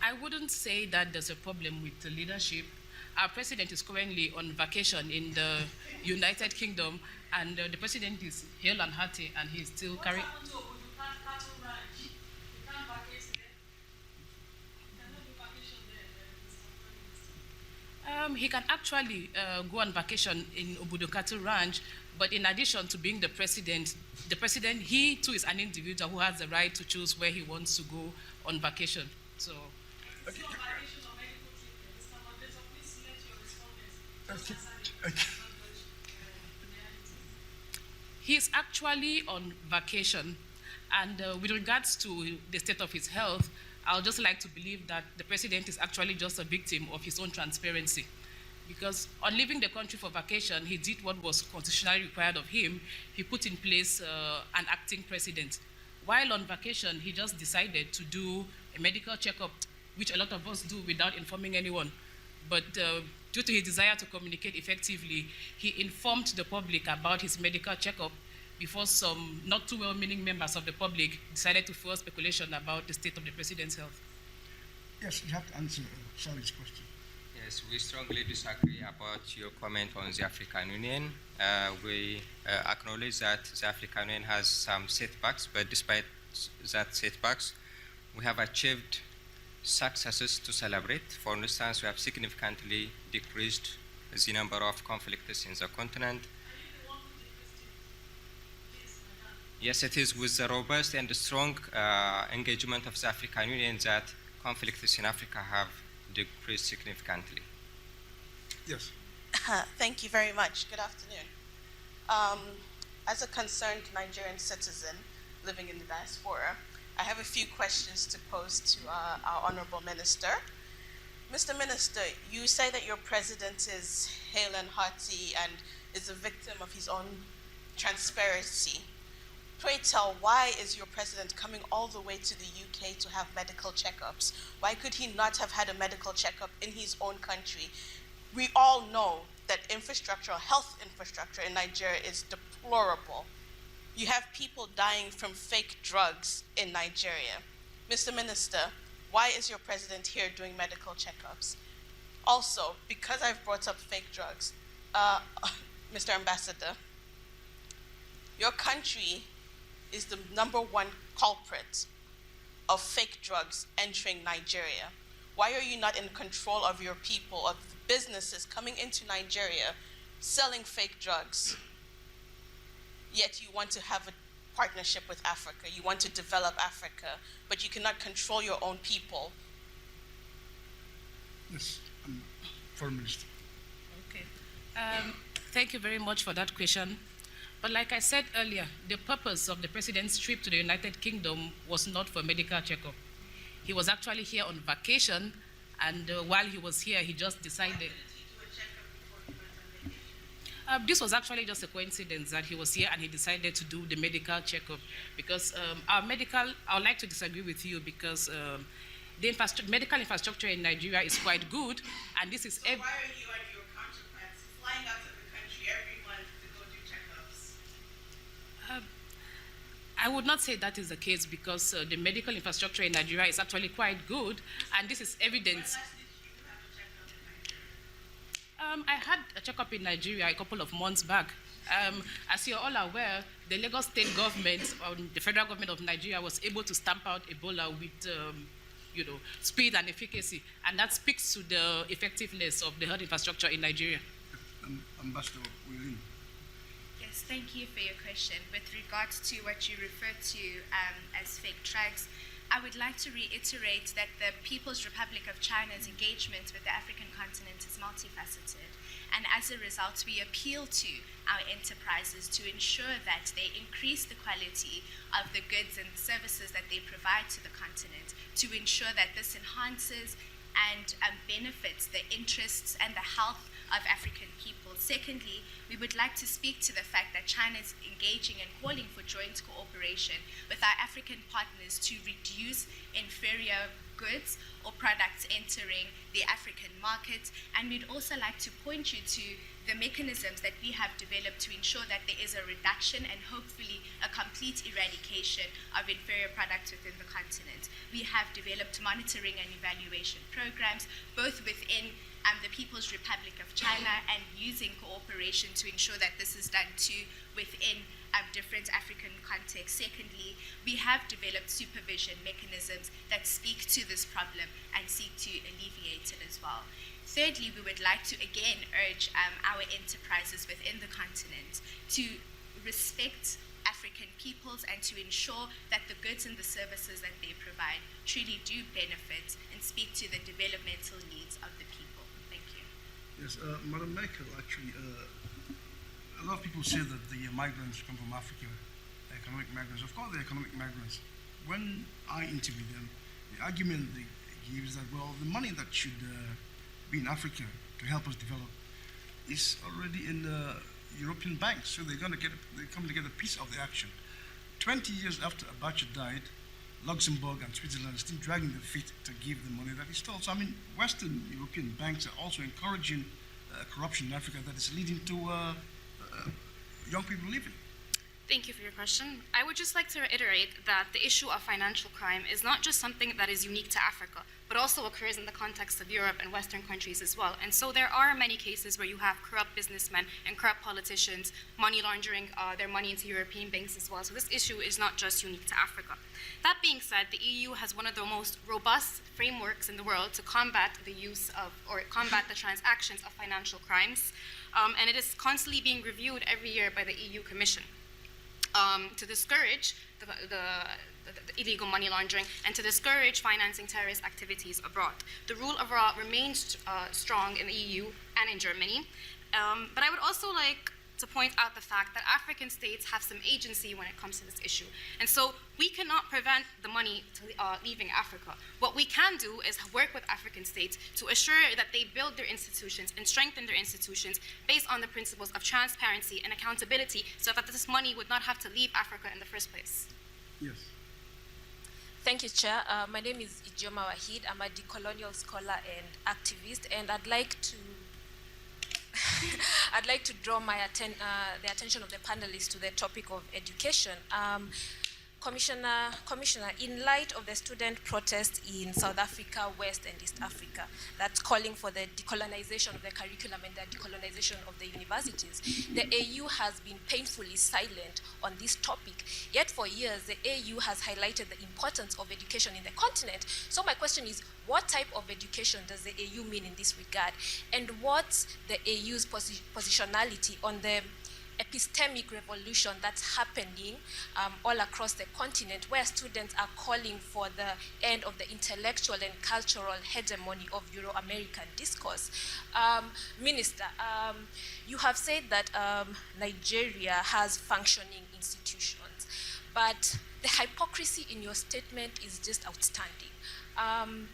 S5: I wouldn't say that there's a problem with the leadership. our president is currently on vacation in the United Kingdom, and the president is hale and hearty, and he's still carrying.
S2: What happened to Obudu Cattle Ranch? You can't vacate there. You cannot do vacation there, Mr. Prime Minister.
S5: He can actually go on vacation in Obudu Cattle Ranch, but in addition to being the president, he too is an individual who has the right to choose where he wants to go on vacation. So.
S2: Okay. Vacation or medical treatment. Mr. Moderator, please select your respondents.
S5: He's actually on vacation, and with regards to the state of his health, I'll just like to believe that the president is actually just a victim of his own transparency. Because on leaving the country for vacation, he did what was constitutionally required of him. He put in place an acting president. While on vacation, he just decided to do a medical checkup, which a lot of us do without informing anyone. But due to his desire to communicate effectively, he informed the public about his medical checkup before some not too well-meaning members of the public decided to fuel speculation about the state of the president's health.
S3: Yes, you have to answer Sally's question.
S4: Yes, we strongly disagree about your comment on the African Union. We acknowledge that the African Union has some setbacks, but despite that setbacks, we have achieved successes to celebrate. For instance, we have significantly decreased the number of conflicts in the continent. Yes, it is with the robust and strong engagement of the African Union that conflicts in Africa have decreased significantly.
S3: Yes.
S8: Thank you very much. Good afternoon. As a concerned Nigerian citizen living in the diaspora, I have a few questions to pose to our Honorable Minister. Mr. Minister, you say that your president is hale and hearty and is a victim of his own transparency. Pray tell, why is your president coming all the way to the UK to have medical checkups? Why could he not have had a medical checkup in his own country? We all know that health infrastructure in Nigeria is deplorable. You have people dying from fake drugs in Nigeria. Mr. Minister, why is your president here doing medical checkups? Also, because I've brought up fake drugs, Mr. Ambassador, your country is the #1 culprit of fake drugs entering Nigeria. Why are you not in control of your people, of businesses coming into Nigeria selling fake drugs? Yet you want to have a partnership with Africa, you want to develop Africa, but you cannot control your own people.
S3: Yes, Foreign Minister.
S5: Okay. Thank you very much for that question. But like I said earlier, the purpose of the president's trip to the United Kingdom was not for medical checkup. He was actually here on vacation, and while he was here, he just decided. This was actually just a coincidence that he was here and he decided to do the medical checkup, because I would like to disagree with you, because the medical infrastructure in Nigeria is quite good, and this is.
S8: So why are you and your counterparts flying out of the country every month to go do checkups?
S5: I would not say that is the case, because the medical infrastructure in Nigeria is actually quite good, and this is evidence.
S8: When last did you have a checkup in Nigeria?
S5: I had a checkup in Nigeria a couple of months back. As you're all aware, the Lagos state government, the federal government of Nigeria, was able to stamp out Ebola with speed and efficacy, and that speaks to the effectiveness of the health infrastructure in Nigeria.
S3: Ambassador William.
S7: Yes, thank you for your question. With regards to what you refer to as fake drugs, I would like to reiterate that the People's Republic of China's engagement with the African continent is multifaceted. And as a result, we appeal to our enterprises to ensure that they increase the quality of the goods and services that they provide to the continent, to ensure that this enhances and benefits the interests and the health of African people. Secondly, we would like to speak to the fact that China is engaging and calling for joint cooperation with our African partners to reduce inferior goods or products entering the African market. And we'd also like to point you to the mechanisms that we have developed to ensure that there is a reduction and hopefully a complete eradication of inferior products within the continent. We have developed monitoring and evaluation programs, both within the People's Republic of China, and using cooperation to ensure that this is done too within different African contexts. Secondly, we have developed supervision mechanisms that speak to this problem and seek to alleviate it as well. Thirdly, we would like to again urge our enterprises within the continent to respect African peoples and to ensure that the goods and the services that they provide truly do benefit and speak to the developmental needs of the people. Thank you.
S3: Yes, Madam Merkel, actually, a lot of people say that the migrants come from Africa, economic migrants. Of course, they're economic migrants. When I interview them, the argument they give is that, well, the money that should be in Africa to help us develop is already in the European banks, so they come to get a piece of the action. 20 years after Abacha died, Luxembourg and Switzerland are still dragging their feet to give the money that is stole. So, I mean, Western European banks are also encouraging corruption in Africa that is leading to young people leaving.
S6: Thank you for your question. I would just like to reiterate that the issue of financial crime is not just something that is unique to Africa, but also occurs in the context of Europe and Western countries as well. And so there are many cases where you have corrupt businessmen and corrupt politicians money laundering their money into European banks as well. So this issue is not just unique to Africa. That being said, the EU has one of the most robust frameworks in the world to combat the use of, or combat the transactions of financial crimes. And it is constantly being reviewed every year by the EU Commission. To discourage the illegal money laundering and to discourage financing terrorist activities abroad. The rule of law remains strong in the EU and in Germany, but I would also like to point out the fact that African states have some agency when it comes to this issue. And so we cannot prevent the money leaving Africa. What we can do is work with African states to assure that they build their institutions and strengthen their institutions based on the principles of transparency and accountability so that this money would not have to leave Africa in the first place.
S3: Yes.
S9: Thank you, Chair. My name is Ijoma Wahid. I'm a decolonial scholar and activist, and I'd like to draw the attention of the panelists to the topic of education. Commissioner, in light of the student protests in South Africa, West and East Africa, that's calling for the decolonization of the curriculum and the decolonization of the universities, the AU has been painfully silent on this topic. Yet for years, the AU has highlighted the importance of education in the continent. So my question is, what type of education does the AU mean in this regard? And what's the AU's positionality on the epistemic revolution that's happening all across the continent, where students are calling for the end of the intellectual and cultural hegemony of Euro-American discourse? Minister, you have said that Nigeria has functioning institutions, but the hypocrisy in your statement is just outstanding.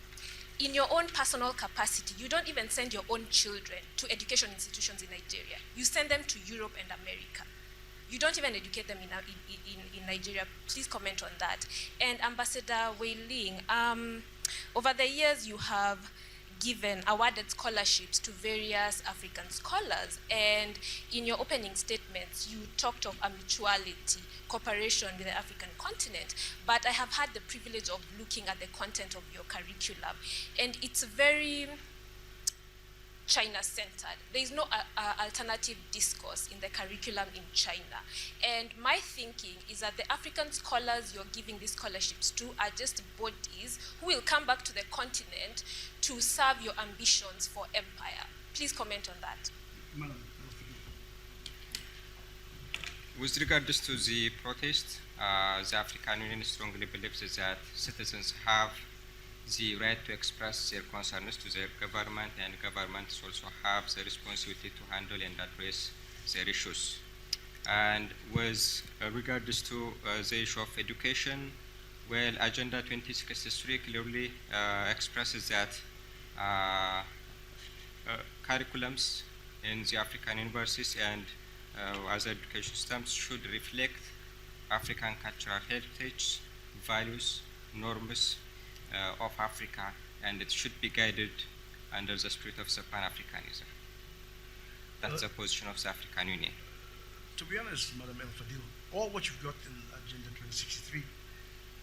S9: In your own personal capacity, you don't even send your own children to education institutions in Nigeria. You send them to Europe and America. You don't even educate them in Nigeria. Please comment on that. And Ambassador Wei Ling, over the years you have awarded scholarships to various African scholars, and in your opening statements you talked of a mutuality, cooperation with the African continent, but I have had the privilege of looking at the content of your curriculum, and it's very China-centered. There is no alternative discourse in the curriculum in China. And my thinking is that the African scholars you're giving these scholarships to are just bodies who will come back to the continent to serve your ambitions for empire. Please comment on that.
S3: Madam.
S4: With regards to the protest, the African Union strongly believes that citizens have the right to express their concerns to their government, and governments also have the responsibility to handle and address their issues. And with regards to the issue of education, well, Agenda 2063 clearly expresses that curriculums in the African universities and other education systems should reflect African cultural heritage, values, norms of Africa, and it should be guided under the spirit of the Pan-Africanism. That's the position of the African Union.
S3: To be honest, Madam El Fadil, all what you've got in Agenda 2063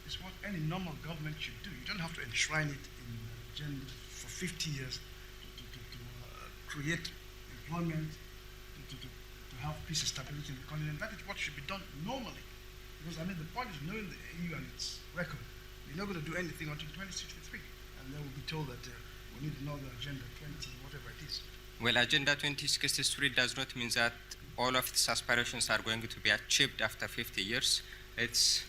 S3: is what any normal government should do. You don't have to enshrine it in an agenda for 50 years to create employment, to have peace and stability in the continent. That is what should be done normally. Because, I mean, the point is knowing the EU and its record. We're not going to do anything until 2063. And then we'll be told that we need another Agenda 20, whatever it is.
S4: Well, Agenda 2063 does not mean that all of its aspirations are going to be achieved after 50 years. It's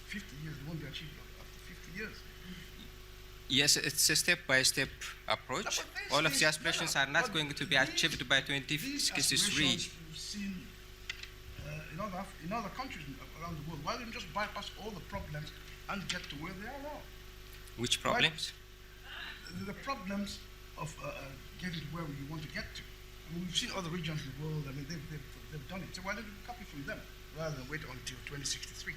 S3: 50 years, they won't be achieved after 50 years.
S4: Yes, it's a step-by-step approach.
S3: No,
S4: All of the aspirations are not going to be achieved by
S3: These
S4: 2063.
S3: aspirations we've seen in other countries around the world. Why don't you just bypass all the problems and get to where they are now?
S4: Which problems?
S3: Right? The problems of getting to where you want to get to. I mean, we've seen other regions in the world. I mean, they've done it. So why don't you copy from them rather than wait until 2063?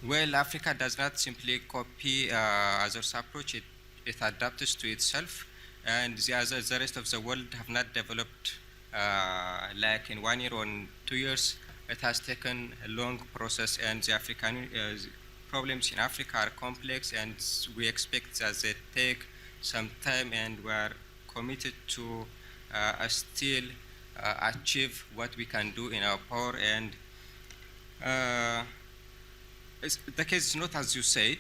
S4: Well, Africa does not simply copy others' approach. It adapts to itself, and the rest of the world have not developed like in 1 year or 2 years. It has taken a long process, and the African problems in Africa are complex, and we expect that they take some time, and we are committed to still achieve what we can do in our power. And the case is not as you said.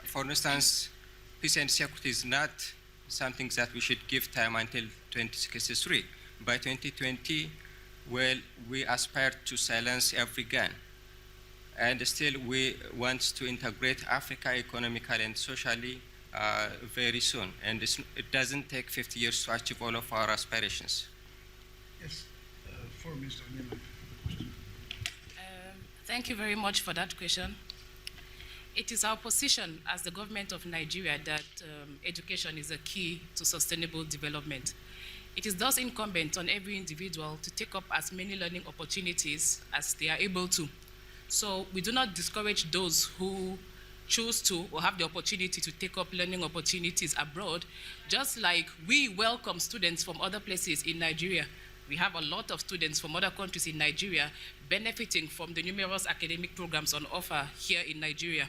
S4: For instance, peace and security is not something that we should give time until 2063. By 2020, well, we aspire to silence every gun. And still, we want to integrate Africa economically and socially very soon. And it doesn't take 50 years to achieve all of our aspirations.
S3: Yes, for Mr. Onyema.
S5: Thank you very much for that question. It is our position as the government of Nigeria that education is a key to sustainable development. It is thus incumbent on every individual to take up as many learning opportunities as they are able to. So we do not discourage those who choose to or have the opportunity to take up learning opportunities abroad, just like we welcome students from other places in Nigeria. We have a lot of students from other countries in Nigeria benefiting from the numerous academic programs on offer here in Nigeria.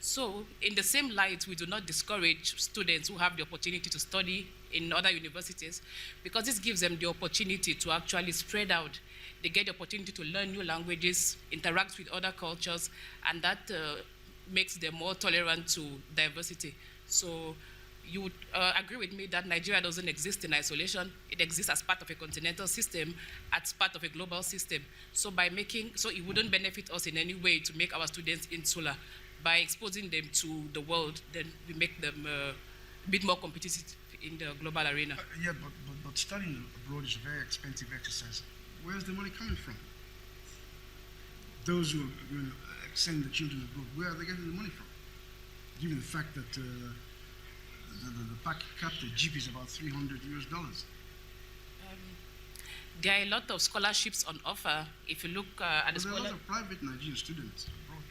S5: So in the same light, we do not discourage students who have the opportunity to study in other universities, because this gives them the opportunity to actually spread out. They get the opportunity to learn new languages, interact with other cultures, and that makes them more tolerant to diversity. So you would agree with me that Nigeria doesn't exist in isolation. It exists as part of a continental system, as part of a global system. So it wouldn't benefit us in any way to make our students insular. By exposing them to the world, then we make them a bit more competitive in the global arena.
S3: Yeah, but studying abroad is a very expensive exercise. Where's the money coming from? Those who are going to send the children abroad, where are they getting the money from? Given the fact that the pack capita GP is about $300 US.
S5: There are a lot of scholarships on offer. If you look at the
S3: there are a lot of private Nigerian students abroad.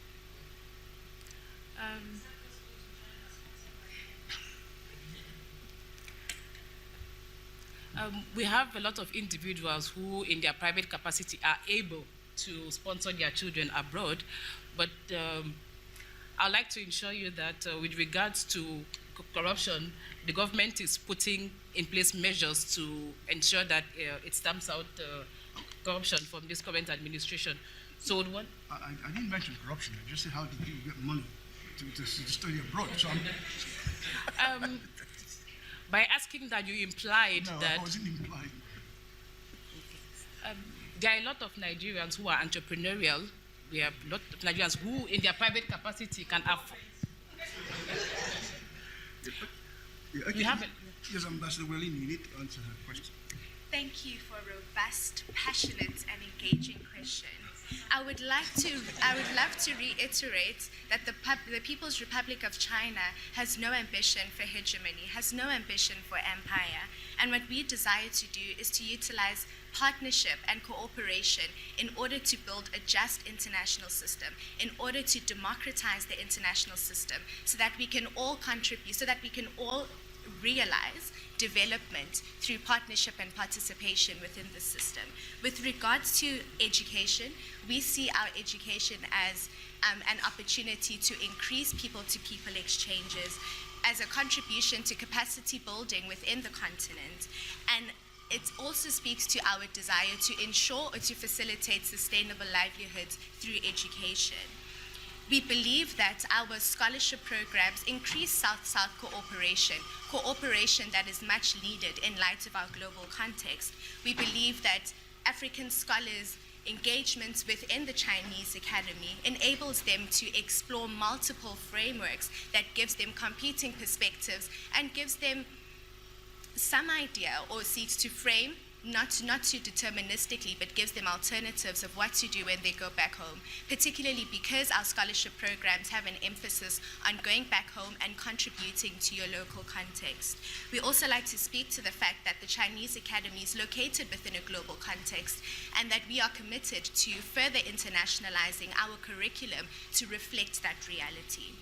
S5: We have a lot of individuals who, in their private capacity, are able to sponsor their children abroad. But I'd like to ensure you that with regards to corruption, the government is putting in place measures to ensure that it stamps out corruption from this current administration. So
S3: I didn't mention corruption. I just said, how did you get money to study abroad? So
S5: by asking that, you implied that...
S3: I wasn't implying.
S5: There are a lot of Nigerians who are entrepreneurial. We have a lot of Nigerians who, in their private capacity, can afford...
S3: Yes, Ambassador Welling, you need to answer her question.
S7: Thank you for a robust, passionate, and engaging question. I would love to reiterate that the People's Republic of China has no ambition for hegemony, has no ambition for empire. And what we desire to do is to utilize partnership and cooperation in order to build a just international system, in order to democratize the international system, so that we can all contribute, so that we can all realize development through partnership and participation within the system. With regards to education, we see our education as an opportunity to increase people-to-people exchanges, as a contribution to capacity building within the continent, and it also speaks to our desire to ensure or to facilitate sustainable livelihoods through education. We believe that our scholarship programs increase South-South cooperation that is much needed in light of our global context. We believe that African scholars' engagement within the Chinese Academy enables them to explore multiple frameworks that gives them competing perspectives and gives them some idea, or seeks to frame, not too deterministically, but gives them alternatives of what to do when they go back home, particularly because our scholarship programs have an emphasis on going back home and contributing to your local context. We also like to speak to the fact that the Chinese Academy is located within a global context, and that we are committed to further internationalizing our curriculum to reflect that reality.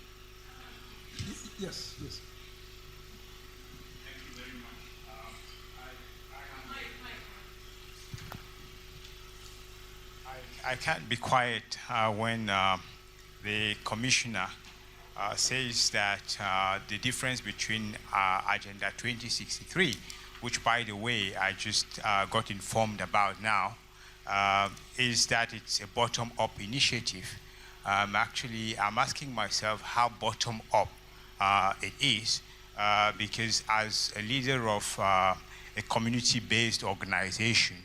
S3: Yes, yes.
S10: I can't be quiet when the commissioner says that the difference between Agenda 2063, which, by the way, I just got informed about now, is that it's a bottom-up initiative. I'm asking myself how bottom-up it is, because as a leader of a community-based organization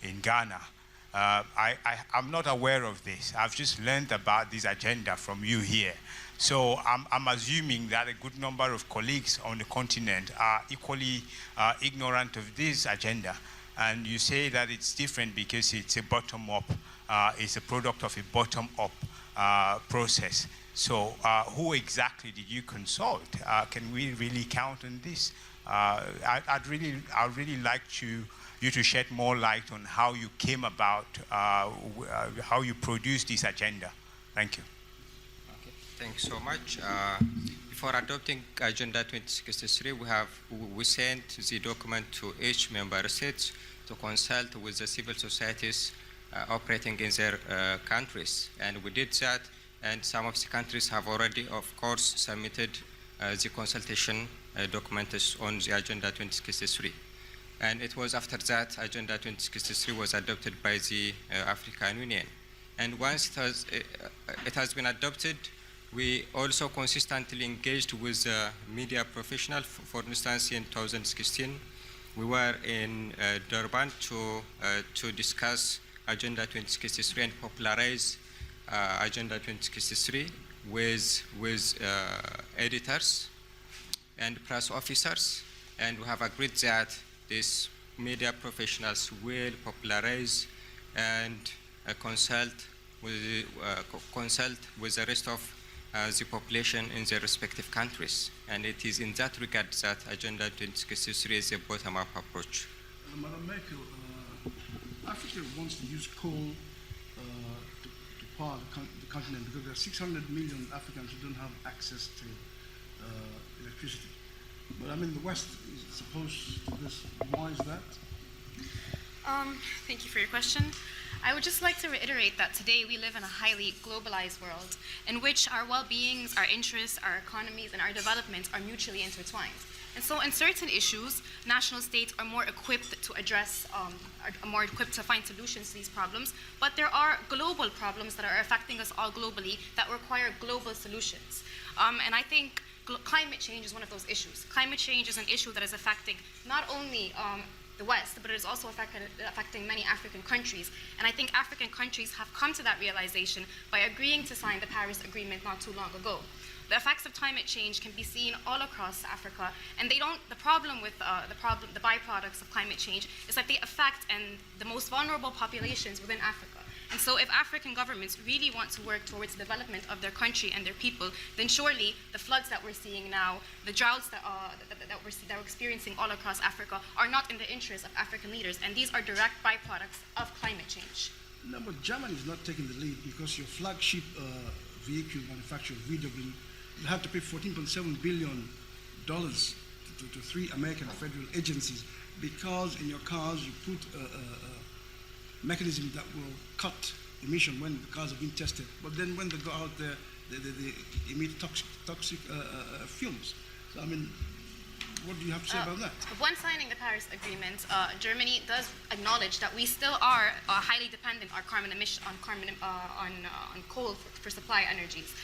S10: in Ghana, I'm not aware of this. I've just learned about this agenda from you here. So I'm assuming that a good number of colleagues on the continent are equally ignorant of this agenda. And you say that it's different because it's a bottom-up, it's a product of a bottom-up process. So who exactly did you consult? Can we really count on this? I'd really like you to shed more light on how you came about, how you produced this agenda. Thank you.
S4: Okay, thanks so much. Before adopting Agenda 2063, we sent the document to each member state to consult with the civil societies operating in their countries. And we did that, and some of the countries have already, of course, submitted the consultation documents on the Agenda 2063. And it was after that Agenda 2063 was adopted by the African Union. And once it has been adopted, we also consistently engaged with media professionals. For instance, in 2016, we were in Durban to discuss Agenda 2063 and popularize Agenda 2063 with editors and press officers. And we have agreed that these media professionals will popularize and consult with the rest of the population in their respective countries. And it is in that regard that Agenda 2063 is a bottom-up approach.
S3: Madam Merkel, Africa wants to use coal to power the continent because there are 600 million Africans who don't have access to electricity. But I mean, the West is opposed to this. Why is that?
S6: Thank you for your question. I would just like to reiterate that today we live in a highly globalized world in which our well-beings, our interests, our economies, and our developments are mutually intertwined. And so in certain issues, national states are more equipped to address, are more equipped to find solutions to these problems, but there are global problems that are affecting us all globally that require global solutions. And I think climate change is one of those issues. Climate change is an issue that is affecting not only the West, but it is also affecting many African countries. And I think African countries have come to that realization by agreeing to sign the Paris Agreement not too long ago. The effects of climate change can be seen all across Africa, and the problem with the byproducts of climate change is that they affect the most vulnerable populations within Africa. And so if African governments really want to work towards the development of their country and their people, then surely the floods that we're seeing now, the droughts that we're experiencing all across Africa are not in the interest of African leaders, and these are direct byproducts of climate change.
S3: No, but Germany is not taking the lead because your flagship vehicle manufacturer, VW, you have to pay $14.7 billion to 3 American federal agencies because in your cars you put mechanism that will cut emission when the cars are being tested. But then when they go out there, they emit toxic fumes. So, I mean, what do you have to say about that?
S6: When signing the Paris Agreement, Germany does acknowledge that we still are highly dependent on coal for supply energies.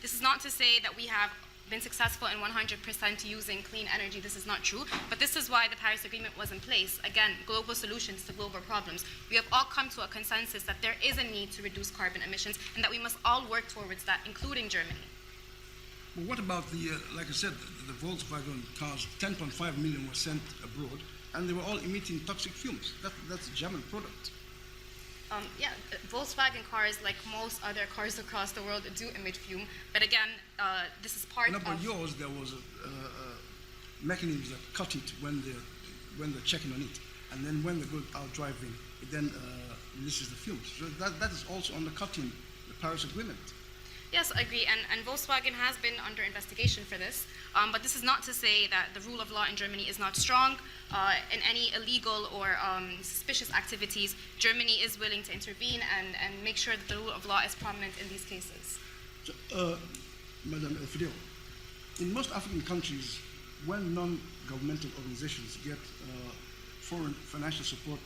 S6: This is not to say that we have been successful in 100% using clean energy. This is not true, but this is why the Paris Agreement was in place. Again, global solutions to global problems. We have all come to a consensus that there is a need to reduce carbon emissions and that we must all work towards that, including Germany.
S3: Well, what about the, like I said, the Volkswagen cars? 10.5 million were sent abroad, and they were all emitting toxic fumes. That's a German product.
S6: Yeah, Volkswagen cars, like most other cars across the world, do emit fume. But again, this is part
S3: But
S6: of...
S3: yours, there was a mechanism that cut it when they're checking on it, and then when they go out driving, it then releases the fumes. So that is also undercutting the Paris Agreement.
S6: Yes, I agree, and Volkswagen has been under investigation for this, but this is not to say that the rule of law in Germany is not strong. In any illegal or suspicious activities, Germany is willing to intervene and make sure that the rule of law is prominent in these cases.
S3: So, Madam El Fidel, in most African countries, when non-governmental organizations get foreign financial support,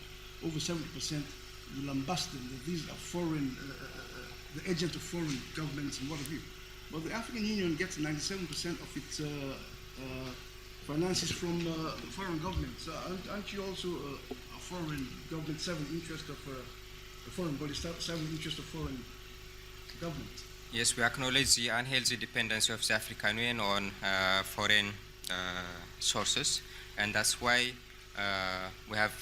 S3: over 70%, you lambast them that these are foreign the agent of foreign governments and what have you. But the African Union gets 97% of its finances from foreign governments. Aren't you also a foreign government serving interest of a foreign body serving interest of foreign government?
S4: Yes, we acknowledge the unhealthy dependency of the African Union on foreign sources, and that's why we have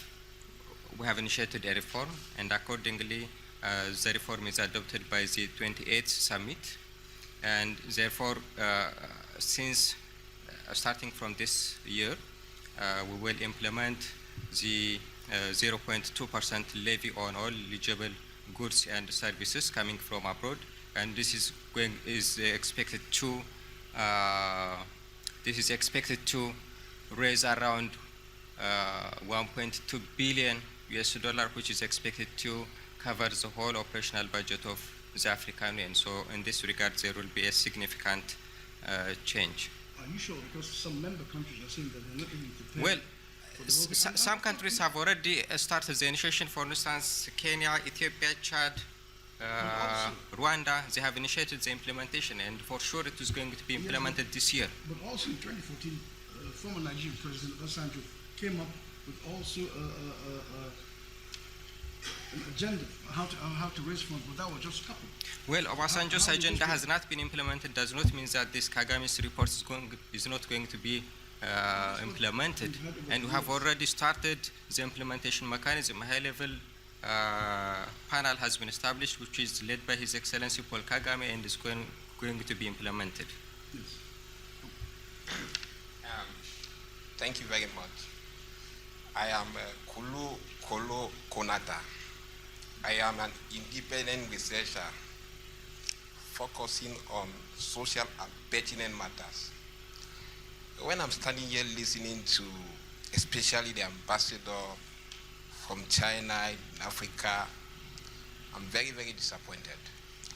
S4: initiated a reform, and accordingly the reform is adopted by the 28th summit, and therefore since starting from this year we will implement the 0.2% levy on all eligible goods and services coming from abroad, and this is expected to raise around 1.2 billion US dollar, which is expected to cover the whole operational budget of the African Union. So in this regard, there will be a significant change.
S3: Are you sure? Because some member countries are saying that they're not even prepared.
S4: Well, some countries have already started the initiation. For instance, Kenya, Ethiopia, Chad, Rwanda, they have initiated the implementation, and for sure it is going to be implemented this year.
S3: But also in 2014, former Nigerian President Obasanjo came up with also an agenda how to raise funds, but that was just a couple.
S4: Well, Obasanjo's agenda has not been implemented. Does not mean that this Kagame's report is not going to be implemented, and we have already started the implementation mechanism. A high-level panel has been established, which is led by His Excellency Paul Kagame, and is going to be implemented.
S3: Yes.
S11: Thank you very much. I am Kulu Kolo Konata. I am an independent researcher focusing on social and pertinent matters. When I'm standing here listening to especially the ambassador from China in Africa, I'm very, very disappointed.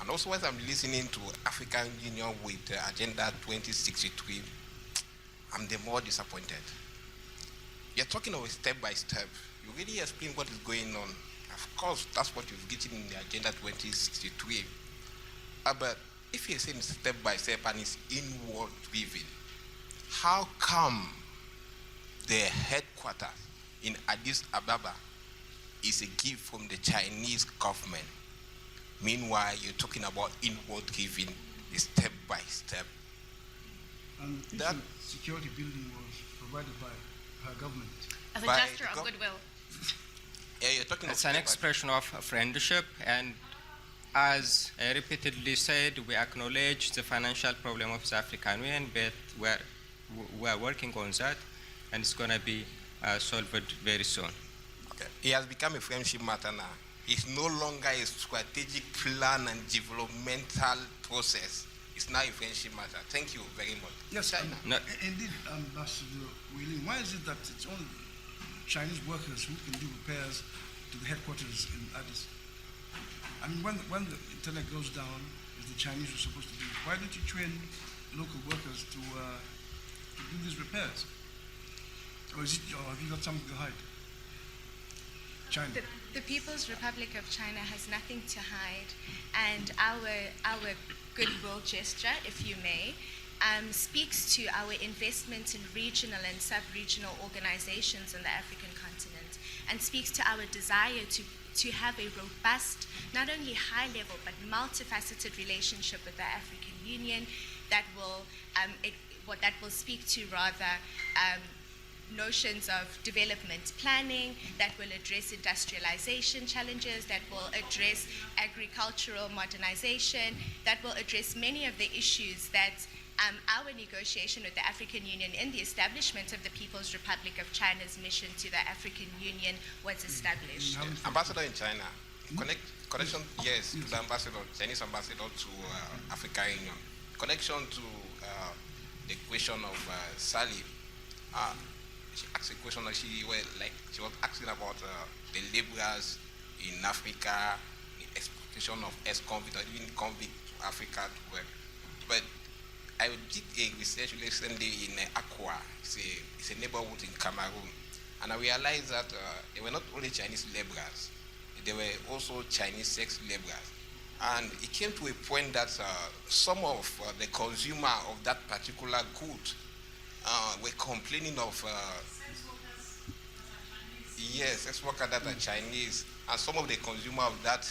S11: And also when I'm listening to African Union with Agenda 2063, I'm the more disappointed. You're talking of step by step. You really explain what is going on. Of course, that's what you've written in the Agenda 2063. But if you're saying step by step and it's inward driven, how come the headquarters in Addis Ababa is a gift from the Chinese government? Meanwhile, you're talking about inward driven, step by step.
S3: And the security building was provided by her government.
S6: As a gesture of goodwill.
S11: Yeah, you're talking
S4: it's an expression of friendship, and as I repeatedly said, we acknowledge the financial problem of the African Union, but we are working on that, and it's going to be solved very soon.
S11: Okay. It has become a friendship matter now. It's no longer a strategic plan and developmental process. It's now a friendship matter. Thank you very much.
S3: Yes, indeed, Ambassador William. Why is it that it's only Chinese workers who can do repairs to the headquarters in Addis? I mean, when the internet goes down, is the Chinese who are supposed to do it? Why don't you train local workers to to do these repairs? Or have you got something to hide? China.
S7: The People's Republic of China has nothing to hide, and our goodwill gesture, if you may, speaks to our investment in regional and sub-regional organizations on the African continent, and speaks to our desire to have a robust, not only high-level but multifaceted relationship with the African Union that will speak to rather notions of development planning, that will address industrialization challenges, that will address agricultural modernization, that will address many of the issues that our negotiation with the African Union in the establishment of the People's Republic of China's mission to the African Union was established.
S11: Ambassador in China, connection, yes, to the ambassador, Chinese ambassador to African Union. Connection to the question of Sally. She asked a question that she was asking about the laborers in Africa, the exploitation of ex-convict or even convict to Africa to work. But I did a research recently in Accra. It's a neighborhood in Cameroon, and I realized that they were not only Chinese laborers, they were also Chinese sex laborers. And it came to a point that some of the consumer of that particular good were complaining of sex workers that are Chinese, and some of the consumer of that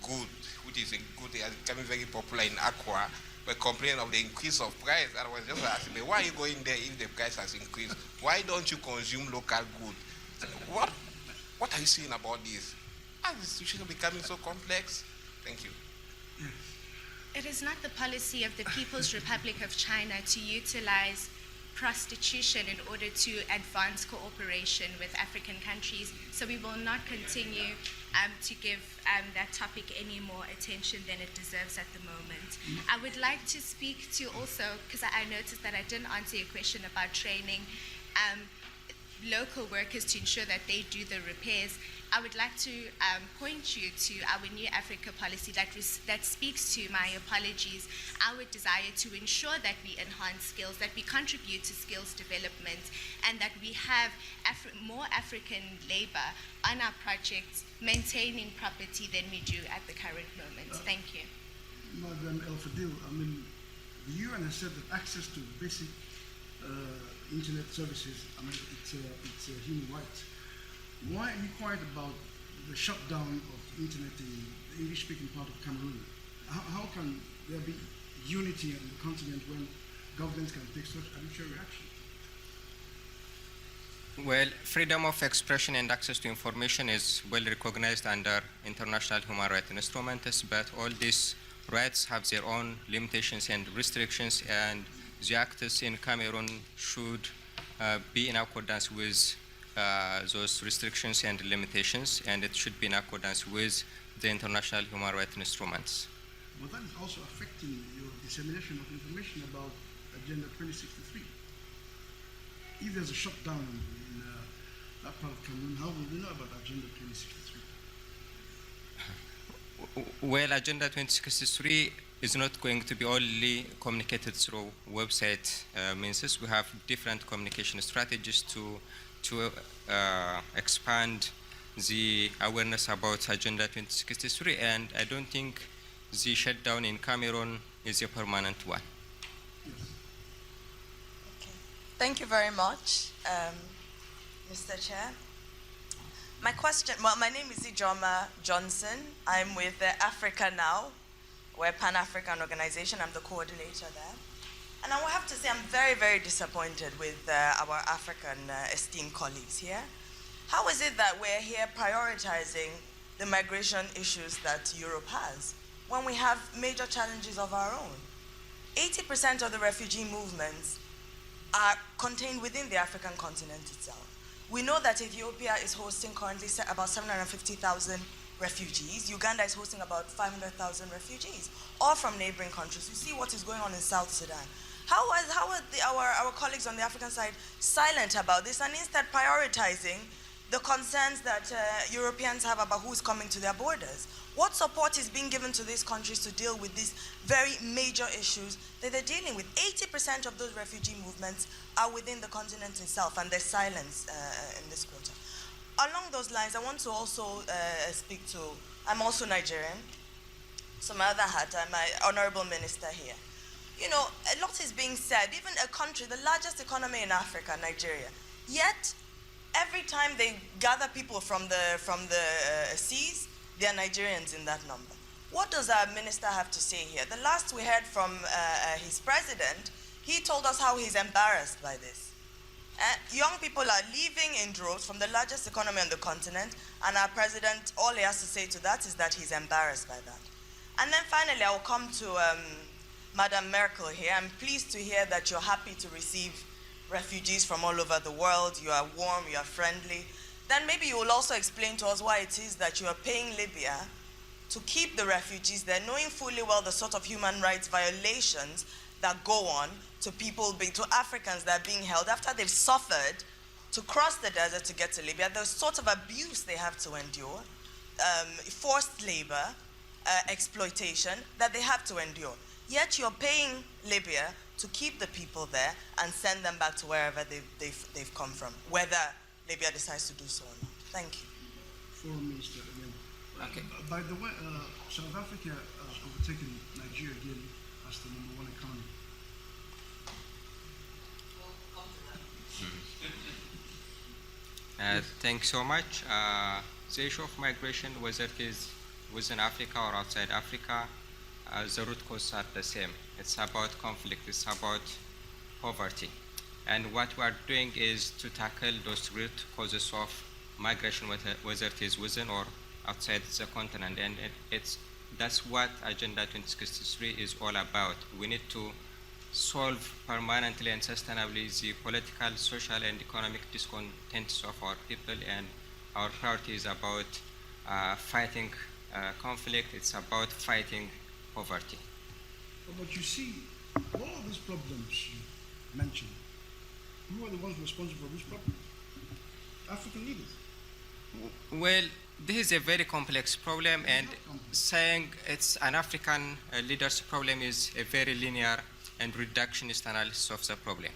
S11: good, which is a good that is becoming very popular in Accra, were complaining of the increase of price. And I was just asking me, why are you going there if the price has increased? Why don't you consume local good? What are you saying about this? Are the situation becoming so complex? Thank you.
S3: Yes.
S7: It is not the policy of the People's Republic of China to utilize prostitution in order to advance cooperation with African countries, so we will not continue to give that topic any more attention than it deserves at the moment. I would like to speak to also, because I noticed that I didn't answer your question about training local workers to ensure that they do the repairs. I would like to point you to our New Africa policy that speaks to, my apologies, our desire to ensure that we enhance skills, that we contribute to skills development, and that we have more African labor on our projects maintaining property than we do at the current moment. Thank you.
S3: Madam El Fadil, the UN has said that access to basic internet services, it's a human right. Why are you quiet about the shutdown of the internet in the English-speaking part of Cameroon? How can there be unity on the continent when governments can take such arbitrary action?
S4: Well, freedom of expression and access to information is well recognized under international human rights instruments, but all these rights have their own limitations and restrictions, and the actors in Cameroon should be in accordance with those restrictions and limitations, and it should be in accordance with the international human rights instruments.
S3: But that is also affecting your dissemination of information about Agenda 2063. If there's a shutdown in that part of Cameroon, how will we know about Agenda 2063?
S4: Well, Agenda 2063 is not going to be only communicated through website means. We have different communication strategies to expand the awareness about Agenda 2063, and I don't think the shutdown in Cameroon is a permanent one.
S12: Okay. Thank you very much, Mr. Chair. My question, well, my name is Ijoma Johnson. I'm with Africa Now. We're a Pan-African organization. I'm the coordinator there. And I will have to say I'm very, very disappointed with our African esteemed colleagues here. How is it that we're here prioritizing the migration issues that Europe has when we have major challenges of our own? 80% of the refugee movements are contained within the African continent itself. We know that Ethiopia is hosting currently about 750,000 refugees. Uganda is hosting about 500,000 refugees, all from neighboring countries. You see what is going on in South Sudan. How are our colleagues on the African side silent about this and instead prioritizing the concerns that Europeans have about who's coming to their borders? What support is being given to these countries to deal with these very major issues that they're dealing with? 80% of those refugee movements are within the continent itself, and there's silence in this quarter. Along those lines, I want to also speak to, I'm also Nigerian, so my other hat, I'm my honorable minister here. You know, a lot is being said, even a country, the largest economy in Africa, Nigeria, yet every time they gather people from the seas, there are Nigerians in that number. What does our minister have to say here? The last we heard from his president, he told us how he's embarrassed by this. Young people are leaving in droves from the largest economy on the continent, and our president, all he has to say to that is that he's embarrassed by that. And then finally, I will come to Madam Merkel here. I'm pleased to hear that you're happy to receive refugees from all over the world. You are warm, you are friendly. Then maybe you will also explain to us why it is that you are paying Libya to keep the refugees there, knowing fully well the sort of human rights violations that go on to people, to Africans that are being held after they've suffered to cross the desert to get to Libya, the sort of abuse they have to endure, forced labor, exploitation that they have to endure. Yet you're paying Libya to keep the people there and send them back to wherever they've come from, whether Libya decides to do so or not. Thank you.
S3: Foreign Minister again.
S4: Okay.
S3: By the way, South Africa has overtaken Nigeria again as the #1 economy.
S4: Thanks so much. The issue of migration, whether it is within Africa or outside Africa, the root causes are the same. It's about conflict, it's about poverty. And what we are doing is to tackle those root causes of migration, whether it is within or outside the continent. And that's what Agenda 2063 is all about. We need to solve permanently and sustainably the political, social, and economic discontents of our people. And our priority is about fighting conflict. It's about fighting poverty.
S3: But you see, all of these problems you mentioned, who are the ones responsible for these problems? African leaders.
S4: Well, this is a very complex problem, and saying it's an African leader's problem is a very linear and reductionist analysis of the problem.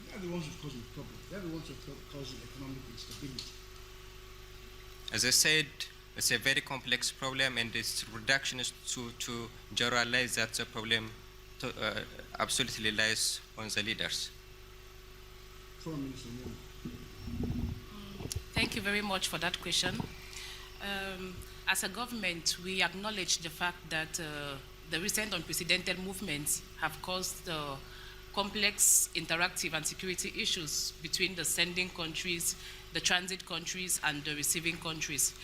S3: They are the ones who cause the problem. They are the ones who cause economic instability.
S4: As I said, it's a very complex problem, and it's reductionist to generalize that the problem absolutely lies on the leaders.
S3: Foreign Minister,
S5: Thank you very much for that question. As a government, we acknowledge the fact that the recent unprecedented movements have caused complex interactive and security issues between the sending countries, the transit countries, and the receiving countries.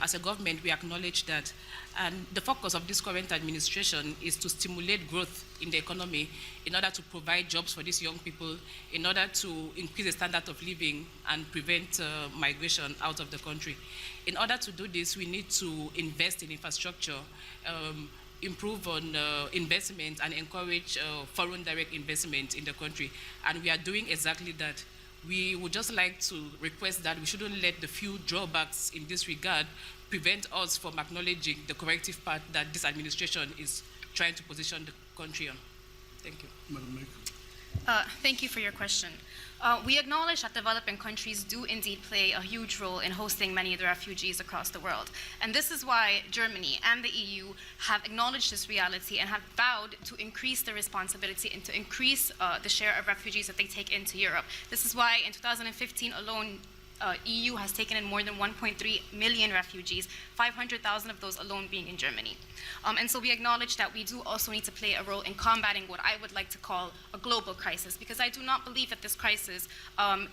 S5: As a government, we acknowledge that, and the focus of this current administration is to stimulate growth in the economy in order to provide jobs for these young people, in order to increase the standard of living and prevent migration out of the country. In order to do this, we need to invest in infrastructure, improve on investment, and encourage foreign direct investment in the country. And we are doing exactly that. We would just like to request that we shouldn't let the few drawbacks in this regard prevent us from acknowledging the corrective path that this administration is trying to position the country on. Thank you.
S3: Madam Merkel.
S6: Thank you for your question. We acknowledge that developing countries do indeed play a huge role in hosting many of the refugees across the world. And this is why Germany and the EU have acknowledged this reality and have vowed to increase the responsibility and to increase the share of refugees that they take into Europe. This is why in 2015 alone, EU has taken in more than 1.3 million refugees, 500,000 of those alone being in Germany. And so we acknowledge that we do also need to play a role in combating what I would like to call a global crisis, because I do not believe that this crisis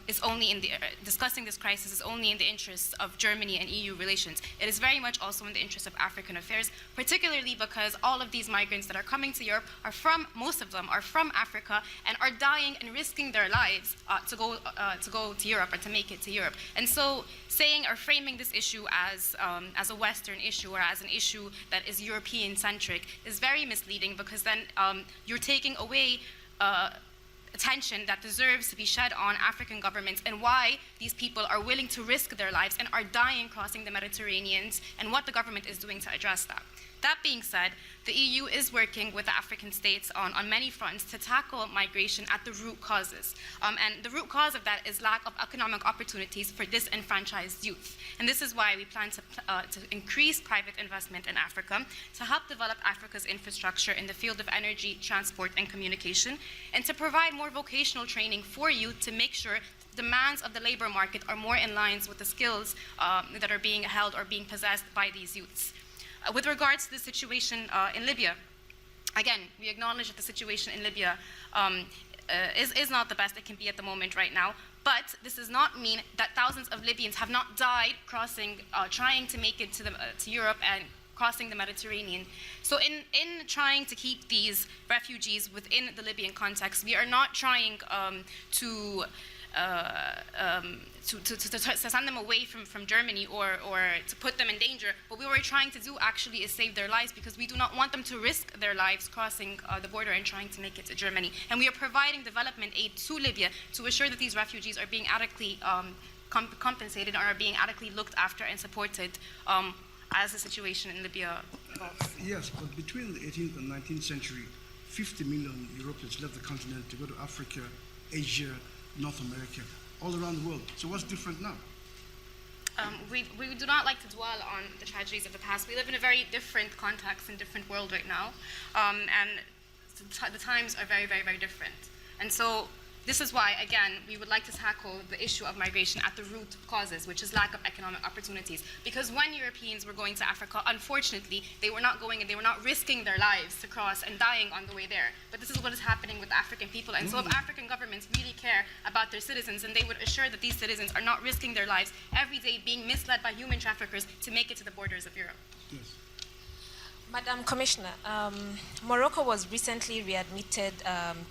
S6: is only in the, discussing this crisis is only in the interests of Germany and EU relations. It is very much also in the interest of African affairs, particularly because all of these migrants that are coming to Europe are from, most of them are from Africa and are dying and risking their lives to go to Europe or to make it to Europe. And so saying or framing this issue as a Western issue or as an issue that is European-centric is very misleading, because then you're taking away attention that deserves to be shed on African governments and why these people are willing to risk their lives and are dying crossing the Mediterranean, and what the government is doing to address that. That being said, the EU is working with the African states on many fronts to tackle migration at the root causes. And the root cause of that is lack of economic opportunities for disenfranchised youth. And this is why we plan to increase private investment in Africa, to help develop Africa's infrastructure in the field of energy, transport, and communication, and to provide more vocational training for youth to make sure demands of the labor market are more in line with the skills that are being held or being possessed by these youths. With regards to the situation in Libya, again, we acknowledge that the situation in Libya is not the best it can be at the moment right now, but this does not mean that thousands of Libyans have not died crossing, trying to make it to Europe and crossing the Mediterranean. So in trying to keep these refugees within the Libyan context, we are not trying to send them away from Germany or to put them in danger. What we were trying to do actually is save their lives, because we do not want them to risk their lives crossing the border and trying to make it to Germany. And we are providing development aid to Libya to assure that these refugees are being adequately compensated or are being adequately looked after and supported as the situation in Libya evolves.
S3: Yes, but between the 18th and 19th century, 50 million Europeans left the continent to go to Africa, Asia, North America, all around the world. So what's different now?
S6: We do not like to dwell on the tragedies of the past. We live in a very different context and different world right now. And the times are very, very, very different. And so this is why, again, we would like to tackle the issue of migration at the root causes, which is lack of economic opportunities. Because when Europeans were going to Africa, unfortunately, they were not going and they were not risking their lives to cross and dying on the way there. But this is what is happening with African people. And so if African governments really care about their citizens, and they would assure that these citizens are not risking their lives every day being misled by human traffickers to make it to the borders of Europe.
S3: Yes.
S9: Madam Commissioner, Morocco was recently readmitted